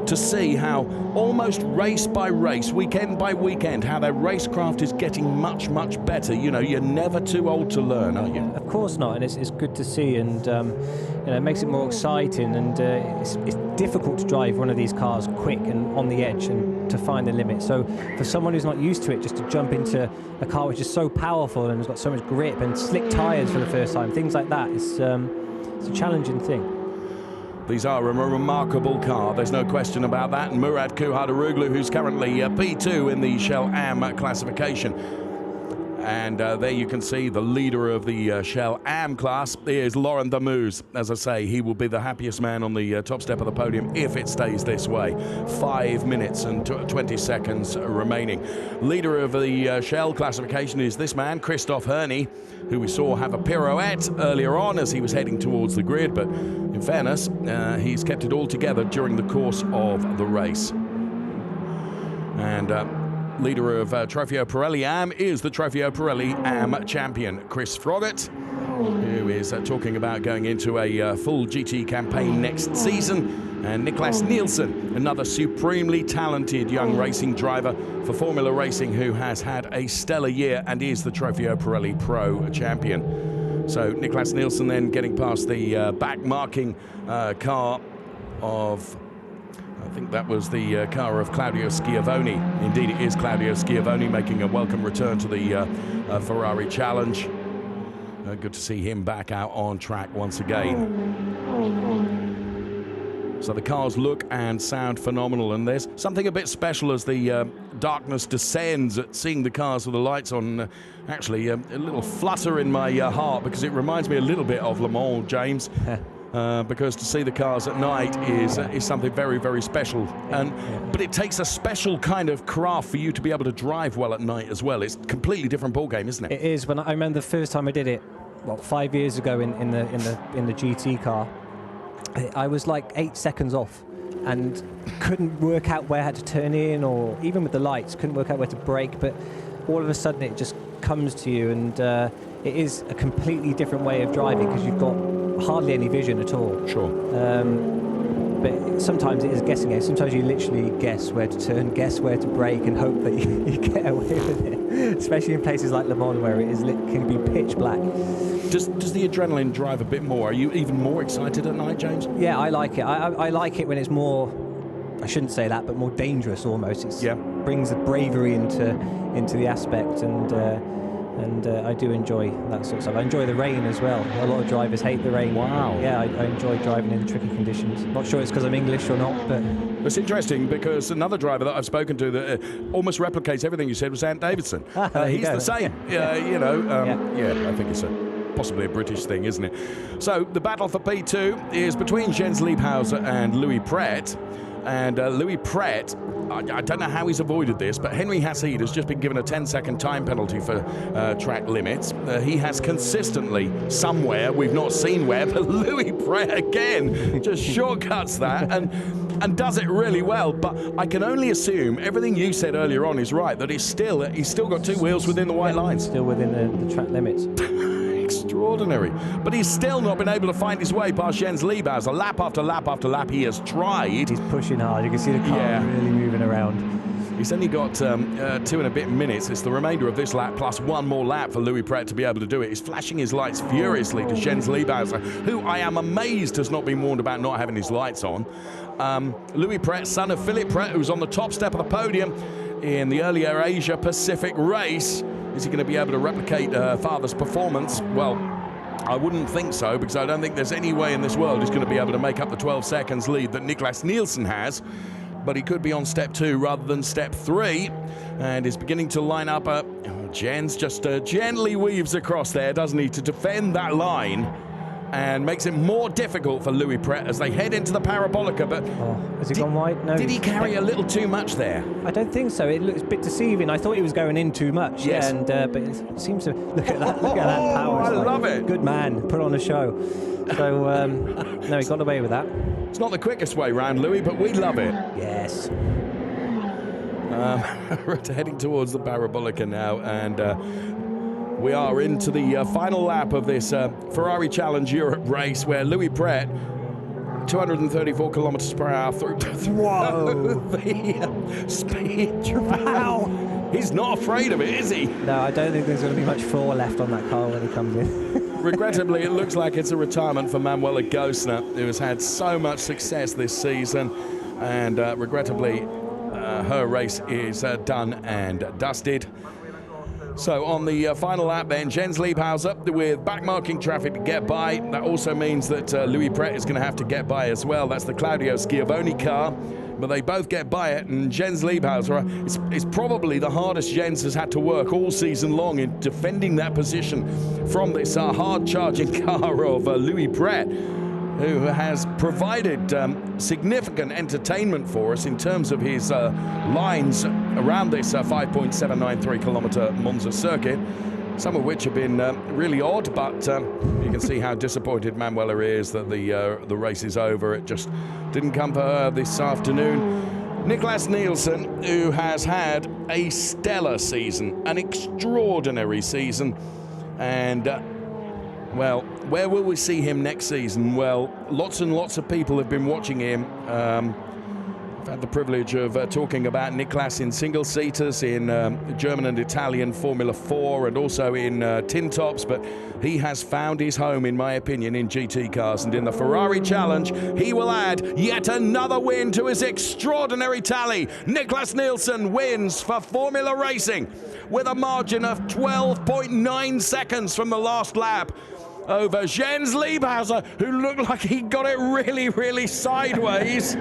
to see how almost race by race, weekend by weekend, how their racecraft is getting much, much better. You know, you're never too old to learn, are you? Of course not, and it's good to see, and you know, it makes it more exciting, and it's difficult to drive one of these cars quick and on the edge and to find the limit. So for someone who's not used to it, just to jump into a car which is so powerful and has got so much grip and slick tyres for the first time, things like that, it's a challenging thing. These are a remarkable car, there's no question about that. And Murat Kuhadaroglu, who's currently P2 in the Shell AM classification. And there you can see the leader of the Shell AM class is Laurent Vamoose. As I say, he will be the happiest man on the top step of the podium if it stays this way. 5 minutes and 20 seconds remaining. Leader of the Shell classification is this man, Christophe Herney, who we saw have a pirouette earlier on as he was heading towards the grid. But in fairness, he's kept it all together during the course of the race. And leader of Trofeo Pirelli AM is the Trofeo Pirelli AM champion, Chris Froggatt, who is talking about going into a full GT campaign next season. And Nicolas Nielsen, another supremely talented young racing driver for Formula Racing, who has had a stellar year and is the Trofeo Pirelli Pro champion. So Nicolas Nielsen then getting past the back marking car of, I think that was the car of Claudio Schiavone. Indeed, it is Claudio Schiavone making a welcome return to the Ferrari Challenge. Good to see him back out on track once again. So the cars look and sound phenomenal, and there's something a bit special as the darkness descends at seeing the cars with the lights on. Actually, a little flutter in my heart, because it reminds me a little bit of Le Mans, James. Because to see the cars at night is something very, very special. But it takes a special kind of craft for you to be able to drive well at night as well. It's a completely different ballgame, isn't it? It is. When I remember the first time I did it, well, 5 years ago in the GT car, I was like 8 seconds off and couldn't work out where I had to turn in, or even with the lights, couldn't work out where to brake. But all of a sudden it just comes to you, and it is a completely different way of driving because you've got hardly any vision at all. Sure. But sometimes it is a guessing game. Sometimes you literally guess where to turn, guess where to brake, and hope that you get away with it. Especially in places like Le Mans, where it can be pitch black. Does the adrenaline drive a bit more? Are you even more excited at night, James? Yeah, I like it. I like it when it's more, I shouldn't say that, but more dangerous almost. It brings the bravery into the aspect, and I do enjoy that sort of stuff. I enjoy the rain as well. A lot of drivers hate the rain. Wow. Yeah, I enjoy driving in tricky conditions. Not sure it's because I'm English or not, but... It's interesting because another driver that I've spoken to that almost replicates everything you said was Ant Davidson. He's the same. I think it's possibly a British thing, isn't it? So the battle for P2 is between Jens Liebhauser and Louis Pret. And Louis Pret, I don't know how he's avoided this, but Henry Hassid has just been given a 10-second time penalty for track limits. He has consistently, somewhere, we've not seen where, but Louis Pret again just shortcuts that and does it really well. But I can only assume everything you said earlier on is right, that he's still got two wheels within the white lines. Still within the track limits. Extraordinary. But he's still not been able to find his way past Jens Liebhauser. Lap after lap after lap he has tried. He's pushing hard. You can see the car really moving around. He's only got 2 and a bit minutes. It's the remainder of this lap plus one more lap for Louis Pret to be able to do it. He's flashing his lights furiously to Jens Liebhauser, who I am amazed has not been warned about not having his lights on. Louis Pret, son of Philippe Pret, who's on the top step of the podium in the earlier Asia Pacific race. Is he going to be able to replicate father's performance? Well, I wouldn't think so, because I don't think there's any way in this world he's going to be able to make up the 12 seconds lead that Nicolas Nielsen has. but he could be on step 2 rather than step 3, and is beginning to line up. Jens just gently weaves across there, doesn't he, to defend that line, and makes it more difficult for Louis Pret as they head into the Parabolica. But has he gone wide? No. Did he carry a little too much there? I don't think so. It looks a bit deceiving. I thought he was going in too much. Yes. And but it seems to look at that. Look at that power. I love it. Good man. Put on a show. So no, he got away with that. It's not the quickest way round, Louis, but we love it. Yes. We're heading towards the Parabolica now, and we are into the final lap of this Ferrari Challenge Europe race, where Louis Pret, 234 kilometers per hour through the speed trap. Wow. He's not afraid of it, is he? No, I don't think there's going to be much floor left on that car when he comes in. Regrettably, it looks like it's a retirement for Manuela Gosner, who has had so much success this season, and regrettably, her race is done and dusted. So on the final lap then, Jens Liebhauser with backmarking traffic to get by. That also means that Louis Pret is going to have to get by as well. That's the Claudio Schiavone car, but they both get by it, and Jens Liebhauser is probably the hardest Jens has had to work all season long in defending that position from this hard-charging car of Louis Pret, who has provided significant entertainment for us in terms of his lines around this 5.793 kilometer Monza circuit, some of which have been really odd, but you can see how disappointed Manuela is that the race is over. It just didn't come for her this afternoon. Nicolas Nielsen, who has had a stellar season, an extraordinary season, and well, where will we see him next season? Well, lots and lots of people have been watching him. I've had the privilege of talking about Nicolas in single-seaters in German and Italian Formula 4 and also in tin tops, but he has found his home, in my opinion, in GT cars. And in the Ferrari Challenge, he will add yet another win to his extraordinary tally. Nicolas Nielsen wins for Formula Racing with a margin of 12.9 seconds from the last lap over Jens Liebhauser, who looked like he got it really, really sideways.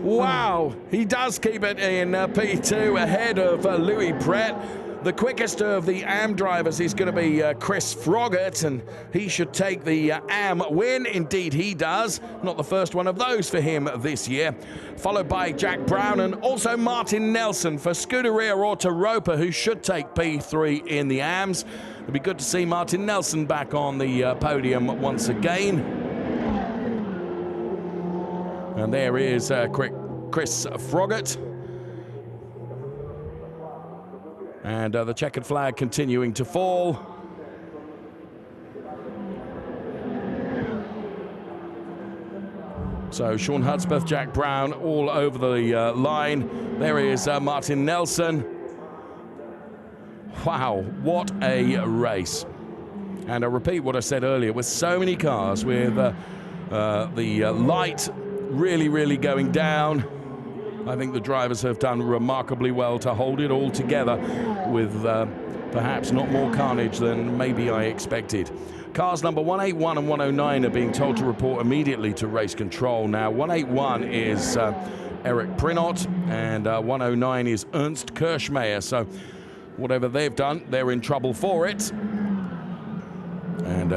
Wow, he does keep it in P2 ahead of Louis Pret. The quickest of the AM drivers is going to be Chris Froggatt, and he should take the AM win. Indeed, he does. Not the first one of those for him this year. Followed by Jack Brown and also Martin Nelson for Scuderia Autoropa, who should take P3 in the AMs. It'll be good to see Martin Nelson back on the podium once again. And there is Chris Froggatt. And the checkered flag continuing to fall. So Sean Hudspeth, Jack Brown all over the line. There is Martin Nelson. Wow, what a race. And I repeat what I said earlier, with so many cars, with the light really, really going down, I think the drivers have done remarkably well to hold it all together with perhaps not more carnage than maybe I expected. Cars number 181 and 109 are being told to report immediately to race control. Now, 181 is Eric Prinot, and 109 is Ernst Kirschmeier. So whatever they've done, they're in trouble for it. And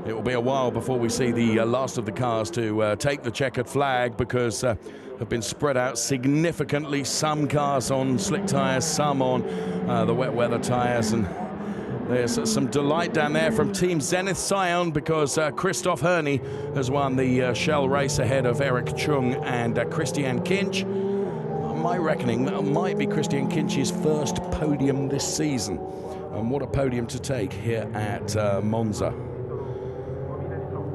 it will be a while before we see the last of the cars to take the checkered flag, because have been spread out significantly. Some cars on slick tires, some on the wet weather tires, and there's some delight down there from Team Zenith Sion, because Christoph Herney has won the Shell race ahead of Eric Chung and Christian Kinch. My reckoning, that might be Christian Kinch's first podium this season, and what a podium to take here at Monza.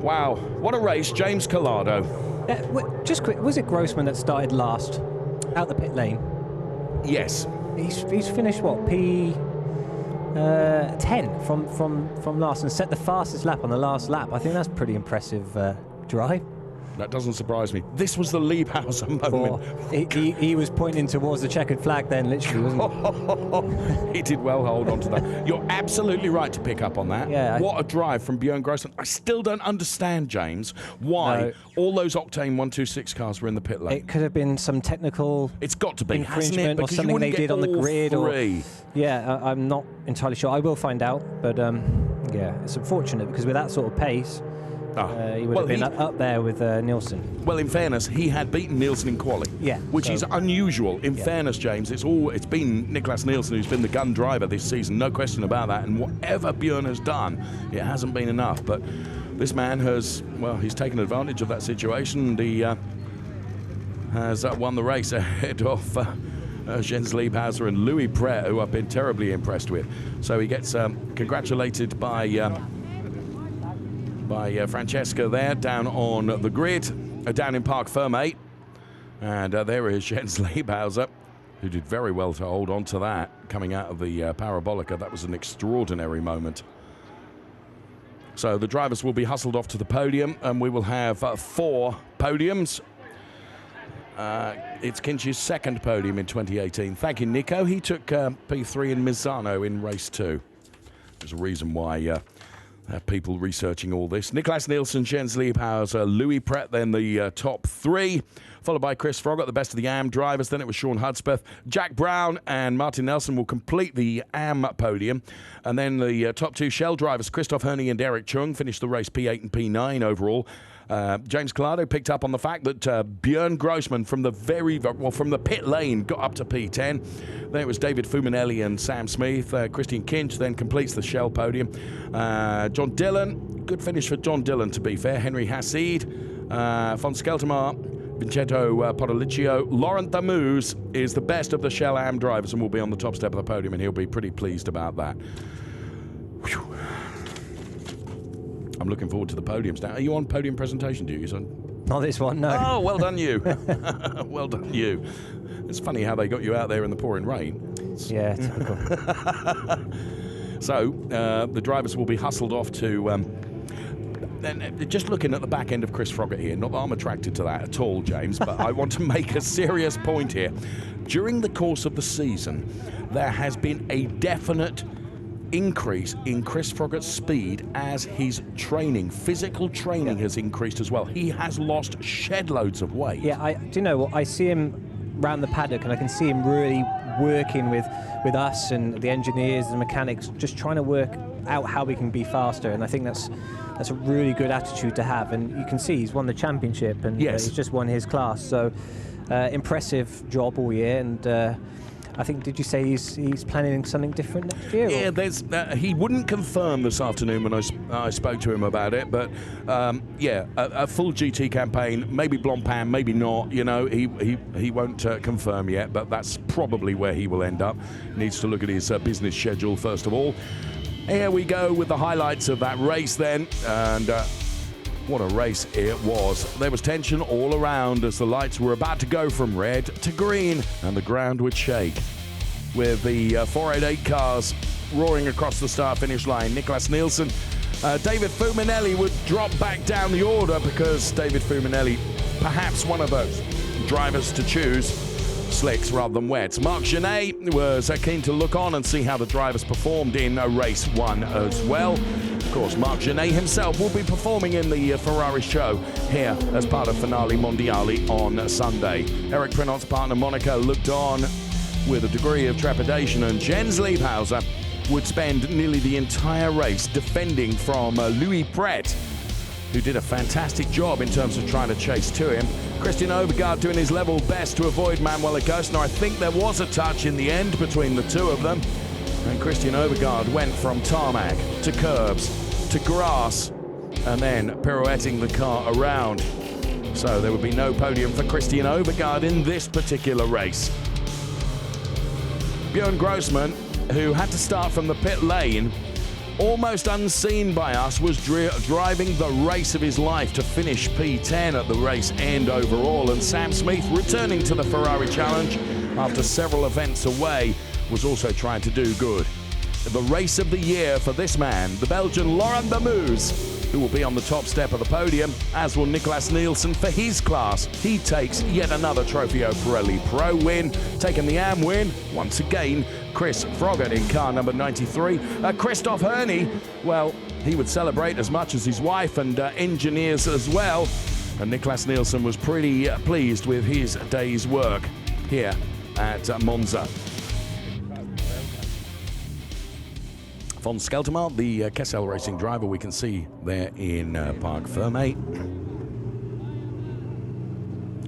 Wow, what a race. James Collado. Just quick, was it Grossman that started last out the pit lane? Yes. He's finished what, P10 from last, and set the fastest lap on the last lap. I think that's pretty impressive drive. That doesn't surprise me. This was the Liebhauser moment. He was pointing towards the checkered flag then, literally, wasn't he? He did well hold on to that. You're absolutely right to pick up on that. Yeah, what a drive from Björn Grossman. I still don't understand, James, why all those Octane 126 cars were in the pit lane. It could have been some technical It's got to be, infringement or something they did on the grid. I'm not entirely sure. I will find out, but yeah, it's unfortunate because with that sort of pace, he would have been up there with Nielsen. Well, in fairness, he had beaten Nielsen in quali, which is unusual. In fairness, James, it's been Nicolas Nielsen who's been the gun driver this season, no question about that. And whatever Björn has done, it hasn't been enough. But this man has, well, he's taken advantage of that situation, and he has won the race ahead of Jens Liebhauser and Louis Pret, who I've been terribly impressed with. So he gets congratulated by Francesca there down on the grid, down in Park Fermate. And there is Jens Liebhauser, who did very well to hold on to that coming out of the Parabolica. That was an extraordinary moment. So the drivers will be hustled off to the podium, and we will have 4 podiums. It's Kinch's second podium in 2018. Thank you, Nico. He took P3 in Misano in race 2. There's a reason why people researching all this. Nicolas Nielsen, Jens Liebhauser, Louis Pret, then the top 3, followed by Chris Froggatt, the best of the AM drivers. Then it was Sean Hudspeth. Jack Brown and Martin Nelson will complete the AM podium. And then the top 2 Shell drivers, Christoph Herning and Eric Chung, finished the race P8 and P9 overall. James Collado picked up on the fact that Björn Grossman from the pit lane got up to P10. Then it was David Fuminelli and Sam Smith. Christian Kinch then completes the Shell podium. John Dillon, good finish for John Dillon to be fair. Henry Hassid, von Skeltermar, Vincenzo Podoliccio. Laurent Vamoose is the best of the Shell AM drivers and will be on the top step of the podium, and he'll be pretty pleased about that. Whew. I'm looking forward to the podiums now. Are you on podium presentation duty, son? Not this one, no. Oh, well done you. Well done you. It's funny how they got you out there in the pouring rain. Yeah, typical. So the drivers will be hustled off to... just looking at the back end of Chris Froggatt here, not that I'm attracted to that at all, James, but I want to make a serious point here. During the course of the season, there has been a definite increase in Chris Froggatt's speed as his physical training has increased as well. He has lost shed loads of weight. Yeah, do you know what? I see him round the paddock and I can see him really working with us and the engineers and the mechanics, just trying to work out how we can be faster. And I think that's a really good attitude to have. And you can see he's won the championship and he's just won his class. So impressive job all year. And I think, did you say he's planning something different next year? Yeah, he wouldn't confirm this afternoon when I spoke to him about it, but a full GT campaign, maybe Blancpain, maybe not. You know, he won't confirm yet, but that's probably where he will end up. Needs to look at his business schedule first of all. Here we go with the highlights of that race then, and what a race it was. There was tension all around as the lights were about to go from red to green and the ground would shake. With the 488 cars roaring across the start-finish line, Nicolas Nielsen, David Fuminelli would drop back down the order because David Fuminelli, perhaps one of those drivers to choose, slicks rather than wets. Marc Genet was keen to look on and see how the drivers performed in race 1 as well. Of course, Marc Genet himself will be performing in the Ferrari show here as part of Finali Mondiali on Sunday. Eric Prenot's partner Monaco looked on with a degree of trepidation, and Jens Liebhauser would spend nearly the entire race defending from Louis Pret, who did a fantastic job in terms of trying to chase to him. Christian Overgaard doing his level best to avoid Manuel Agostino. I think there was a touch in the end between the two of them. And Christian Overgaard went from tarmac to curbs to grass and then pirouetting the car around. So there would be no podium for Christian Overgaard in this particular race. Björn Grossman, who had to start from the pit lane, almost unseen by us, was driving the race of his life to finish P10 at the race end overall. And Sam Smith, returning to the Ferrari Challenge after several events away, was also trying to do good. The race of the year for this man, the Belgian Laurent Vamoose, who will be on the top step of the podium, as will Nicolas Nielsen for his class. He takes yet another Trofeo Pirelli Pro win, taking the AM win once again. Chris Froggatt in car number 93. Christoph Herney, well, he would celebrate as much as his wife and engineers as well. And Nicolas Nielsen was pretty pleased with his day's work here at Monza. Von Skeltermaal, the Kessel Racing driver, we can see there in Parc Fermé.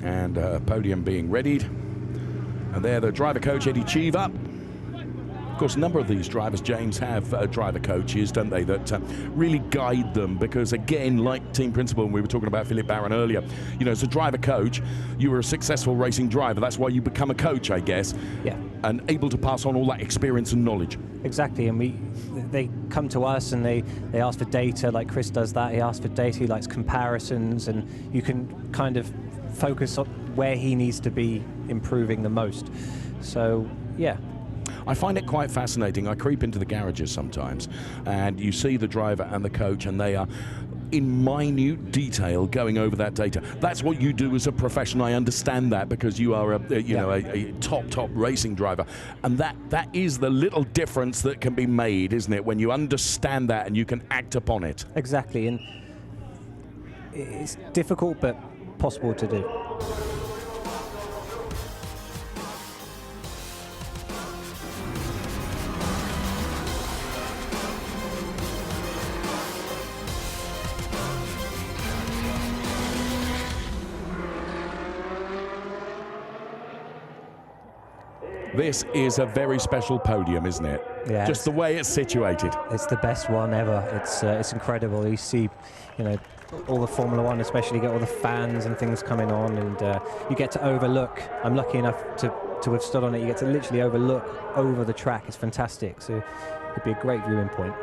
And podium being readied. And there the driver coach, Eddie Cheever. Of course, a number of these drivers, James, have driver coaches, don't they, that really guide them, because, again, like team principal, and we were talking about Philip Barron earlier, you know, as a driver coach, you were a successful racing driver. That's why you become a coach, I guess. Yeah. And able to pass on all that experience and knowledge. Exactly, and they come to us and they ask for data, like Chris does that. He asks for data, he likes comparisons, and you can kind of focus on where he needs to be improving the most. So, yeah. I find it quite fascinating. I creep into the garages sometimes, and you see the driver and the coach, and they are in minute detail going over that data. That's what you do as a professional. I understand that, because you are a top racing driver, and that is the little difference that can be made, isn't it, when you understand that and you can act upon it. Exactly, and it's difficult but possible to do. This is a very special podium, isn't it? Yeah. Just the way it's situated. It's the best one ever. It's incredible. You see, you know, all the Formula One, especially, get all the fans and things coming on, and you get to overlook. I'm lucky enough to have stood on it. You get to literally overlook over the track. It's fantastic. So it'd be a great viewing point.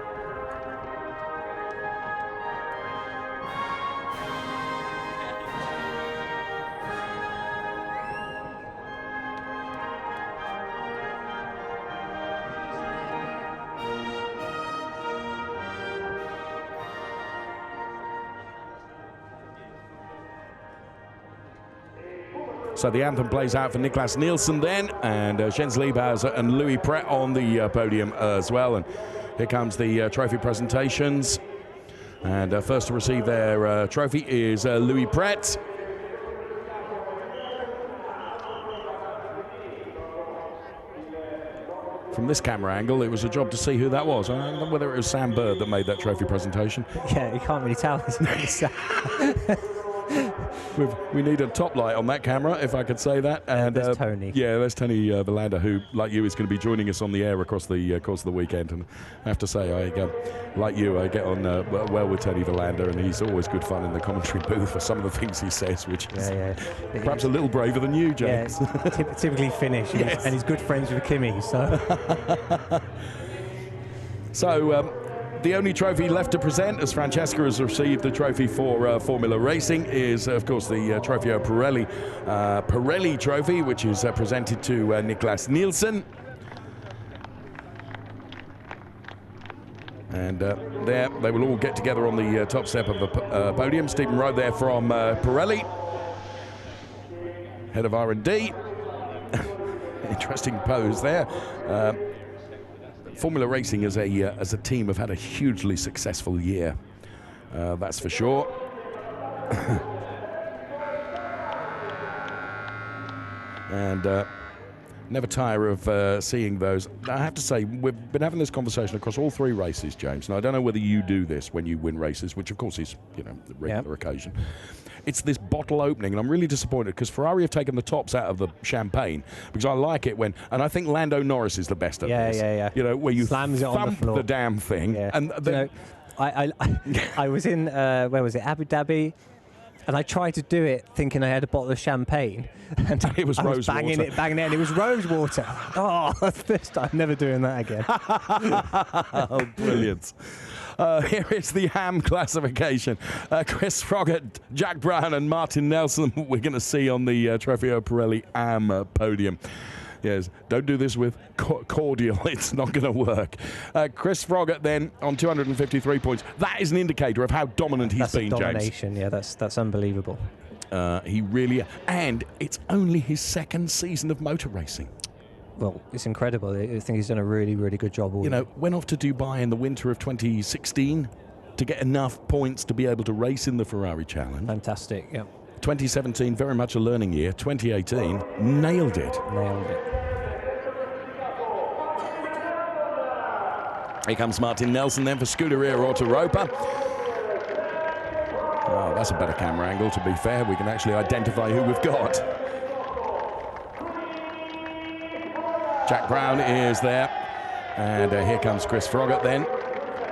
So the anthem plays out for Nicolas Nielsen then, and Jens Liebhauser and Louis Pret on the podium as well. And here comes the trophy presentations. And first to receive their trophy is Louis Pret. From this camera angle, it was a job to see who that was. I don't know whether it was Sam Bird that made that trophy presentation. Yeah, you can't really tell. We need a top light on that camera, if I could say that. And there's Tony. Yeah, there's Tony Verlander, who, like you, is going to be joining us on the air across the course of the weekend. And I have to say, like you, I get on well with Tony Verlander, and he's always good fun in the commentary booth for some of the things he says, which is perhaps a little braver than you, James. Yeah, typically Finnish, yes. And he's good friends with Kimi, so. So, the only trophy left to present, as Francesca has received the trophy for Formula Racing, is, of course, the Trofeo Pirelli trophy, which is presented to Nicolas Nielsen. And there, they will all get together on the top step of the podium. Stephen Rowe there from Pirelli, head of R&D. Interesting pose there. Formula Racing as a team have had a hugely successful year, that's for sure. And never tire of seeing those. I have to say, we've been having this conversation across all three races, James, and I don't know whether you do this when you win races, which of course is, you know, the regular occasion. It's this bottle opening, and I'm really disappointed because Ferrari have taken the tops out of the champagne, because I like it when, and I think Lando Norris is the best at this. Yeah. You know, where you slams it on the floor. The damn thing. Yeah. And you know, I was in, where was it, Abu Dhabi, and I tried to do it thinking I had a bottle of champagne. And it was rose banging water. Banging it, and it was rose water. Oh, this time, never doing that again. Oh, brilliant. Here is the ham classification. Chris Froggatt, Jack Brown and Martin Neilson we're going to see on the Trofeo Pirelli AM podium. Yes, don't do this with cordial. It's not going to work. Chris Froggatt then on 253 points. That is an indicator of how dominant he's been, James. Domination, yeah, that's unbelievable. He really, and it's only his second season of motor racing. Well, it's incredible. I think he's done a really, really good job. You know, went off to Dubai in the winter of 2016 to get enough points to be able to race in the Ferrari Challenge. Fantastic, yeah. 2017, very much a learning year. 2018, nailed it. Nailed it. Here comes Martin Neilson then for Scuderia Autoropa. Oh, that's a better camera angle, to be fair. We can actually identify who we've got. Jack Brown is there. And here comes Chris Froggatt then.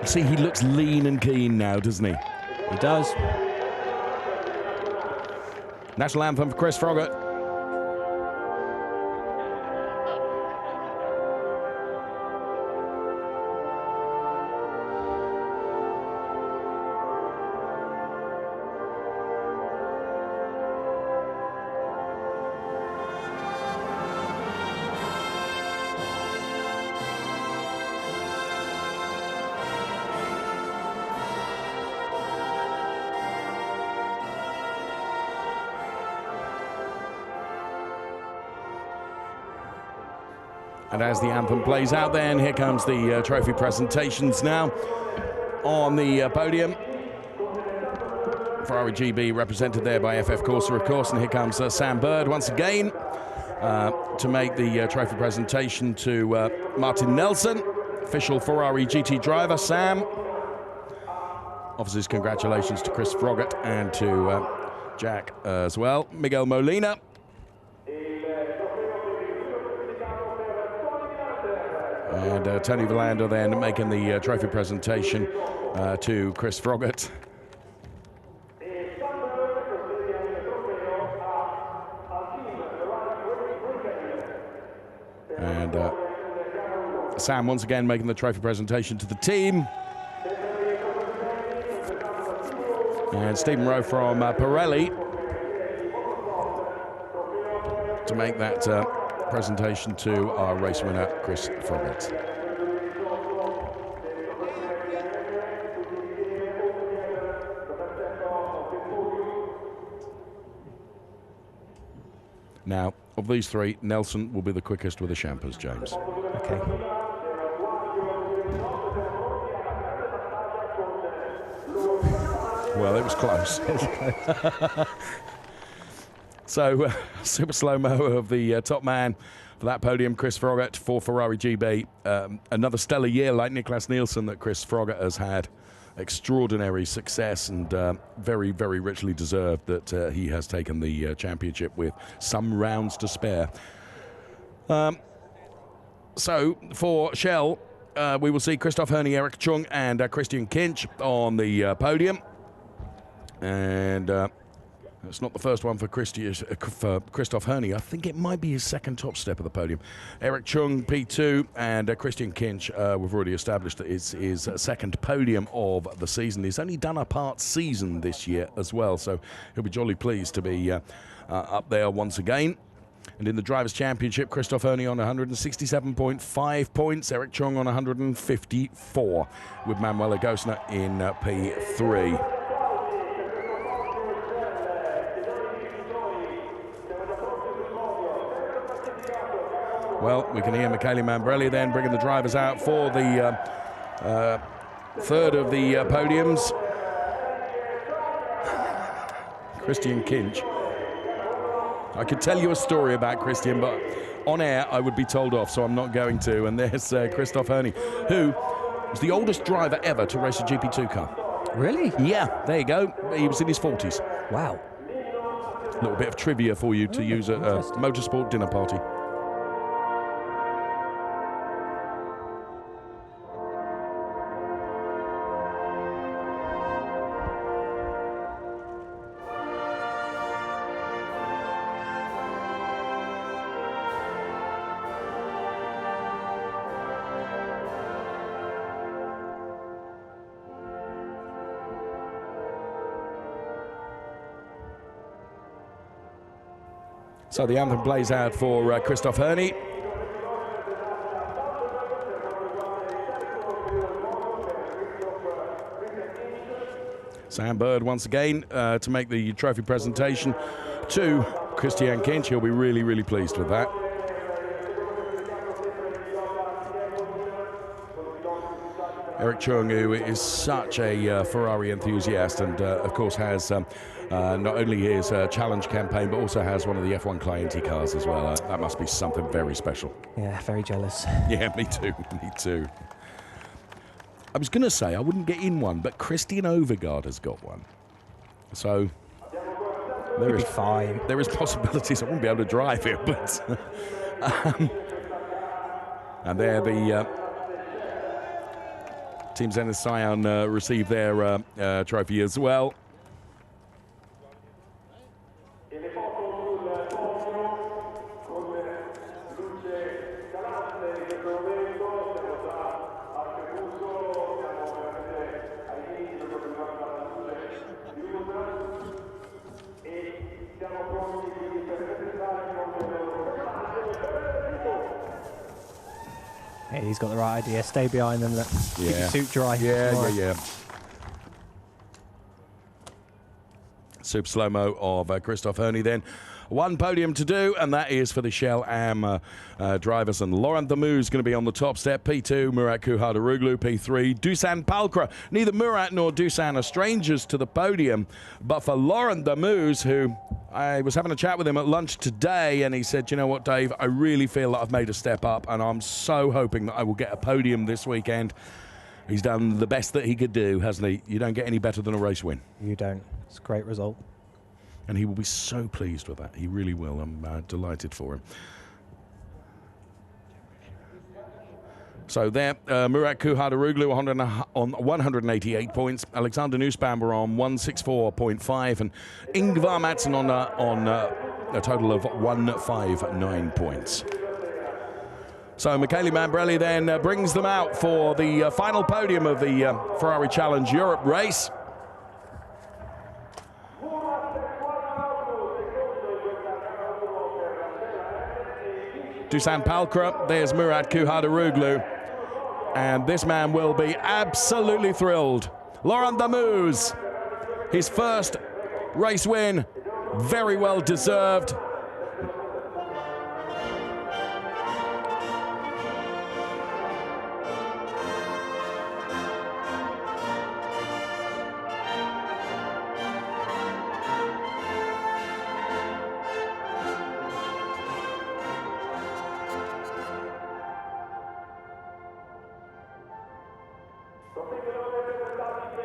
See, he looks lean and keen now, doesn't he? He does. National anthem for Chris Froggatt. And as the anthem plays out then, here comes the trophy presentations now on the podium. Ferrari GB represented there by FF Corsa, of course, and here comes Sam Bird once again to make the trophy presentation to Martin Neilson, official Ferrari GT driver. Sam offers his congratulations to Chris Froggatt and to Jack as well. Miguel Molina. And Tony Verlander then making the trophy presentation to Chris Froggatt. And Sam once again making the trophy presentation to the team. And Stephen Rowe from Pirelli to make that presentation to our race winner, Chris Froggatt. Now, of these three, Neilson will be the quickest with the champers, James. Okay. Well, it was close. So, super slow-mo of the top man for that podium, Chris Froggatt for Ferrari GB. Another stellar year like Nicolas Nielsen that Chris Froggatt has had. Extraordinary success and very, very richly deserved that he has taken the championship with some rounds to spare. So, for Shell, we will see Christoph Herney, Eric Chung and Christian Kinch on the podium. And it's not the first one for Christoph Herney. I think it might be his second top step of the podium. Eric Chung, P2, and Christian Kinch, we've already established that it's his second podium of the season. He's only done a part season this year as well, so he'll be jolly pleased to be up there once again. And in the Drivers' Championship, Christoph Herney on 167.5 points, Eric Chung on 154, with Manuel Agosna in P3. Well, we can hear Michele Mambrelli then bringing the drivers out for the third of the podiums. Christian Kinch. I could tell you a story about Christian, but on air I would be told off, so I'm not going to. And there's Christoph Herney, who was the oldest driver ever to race a GP2 car. Really? Yeah, there you go. He was in his 40s. Wow. A little bit of trivia for you to use at a motorsport dinner party. So the anthem plays out for Christoph Herney. Sam Bird once again to make the trophy presentation to Christian Kinch. He'll be really, really pleased with that. Eric Chung, who is such a Ferrari enthusiast and, of course, has not only his challenge campaign, but also has one of the F1 Clienti cars as well. That must be something very special. Yeah, very jealous. Yeah, me too, me too. I was going to say I wouldn't get in one, but Christian Overgaard has got one. So He'll be fine. There is possibilities I won't be able to drive it, but... and there the... Team Zenith Scion receive their trophy as well. Yeah, he's got the right idea. Stay behind them. Keep the suit dry. Yeah. Super slow-mo of Christoph Herney then. One podium to do, and that is for the Shell Am drivers. And Laurent Vamoose going to be on the top step. P2, Murat Kuhardaroglu. P3, Dusan Palkra. Neither Murat nor Dusan are strangers to the podium. But for Laurent Vamoose, who I was having a chat with him at lunch today, and he said, you know what, Dave, I really feel that I've made a step up, and I'm so hoping that I will get a podium this weekend. He's done the best that he could do, hasn't he? You don't get any better than a race win. You don't. It's a great result. And he will be so pleased with that. He really will. I'm delighted for him. So there, Murat Kuhardaroglu on 188 points. Alexander Nussbaumer on 164.5. And Ingvar Madsen on a total of 159 points. So Michele Mambrelli then brings them out for the final podium of the Ferrari Challenge Europe race. Dusan Palkra, there's Murat Kuhardaroglu, and this man will be absolutely thrilled. Laurent Vamoose, his first race win, very well deserved.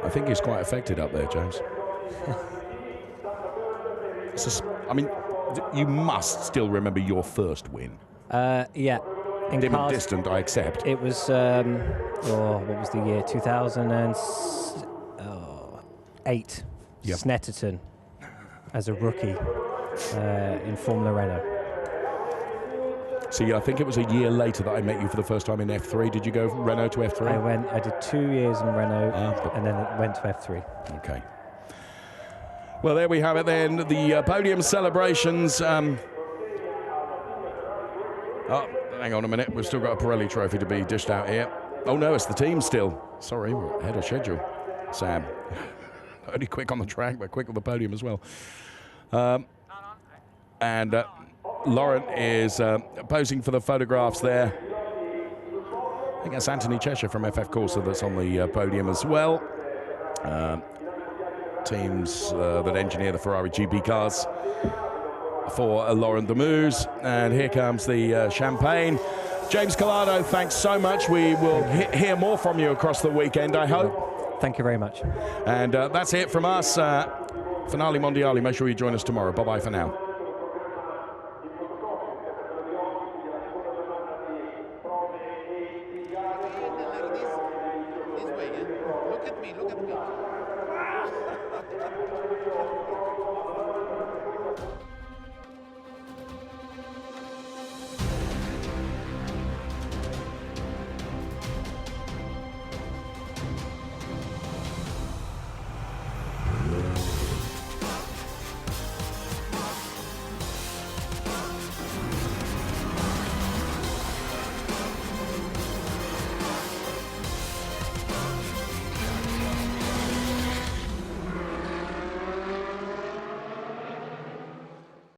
I think he's quite affected up there, James. I mean, you must still remember your first win. Yeah. Dim and distant, I accept. It was, what was the year? 2008. Yep. Snetterton as a rookie in Formula Renault. See, I think it was a year later that I met you for the first time in F3. Did you go from Renault to F3? I did 2 years in Renault and then went to F3. Okay. Well, there we have it then, the podium celebrations. Oh, hang on a minute. We've still got a Pirelli trophy to be dished out here. Oh, no, it's the team still. Sorry, we're ahead of schedule. Sam. Only quick on the track, but quick on the podium as well. Laurent is posing for the photographs there. I think that's Anthony Cheshire from FF Corsa that's on the podium as well. Teams that engineer the Ferrari GP cars for Laurent Vamoose. And here comes the champagne. James Collado, thanks so much. We will hear more from you across the weekend, I hope. Thank you very much. And that's it from us. Finali Mondiali. Make sure you join us tomorrow. Bye-bye for now.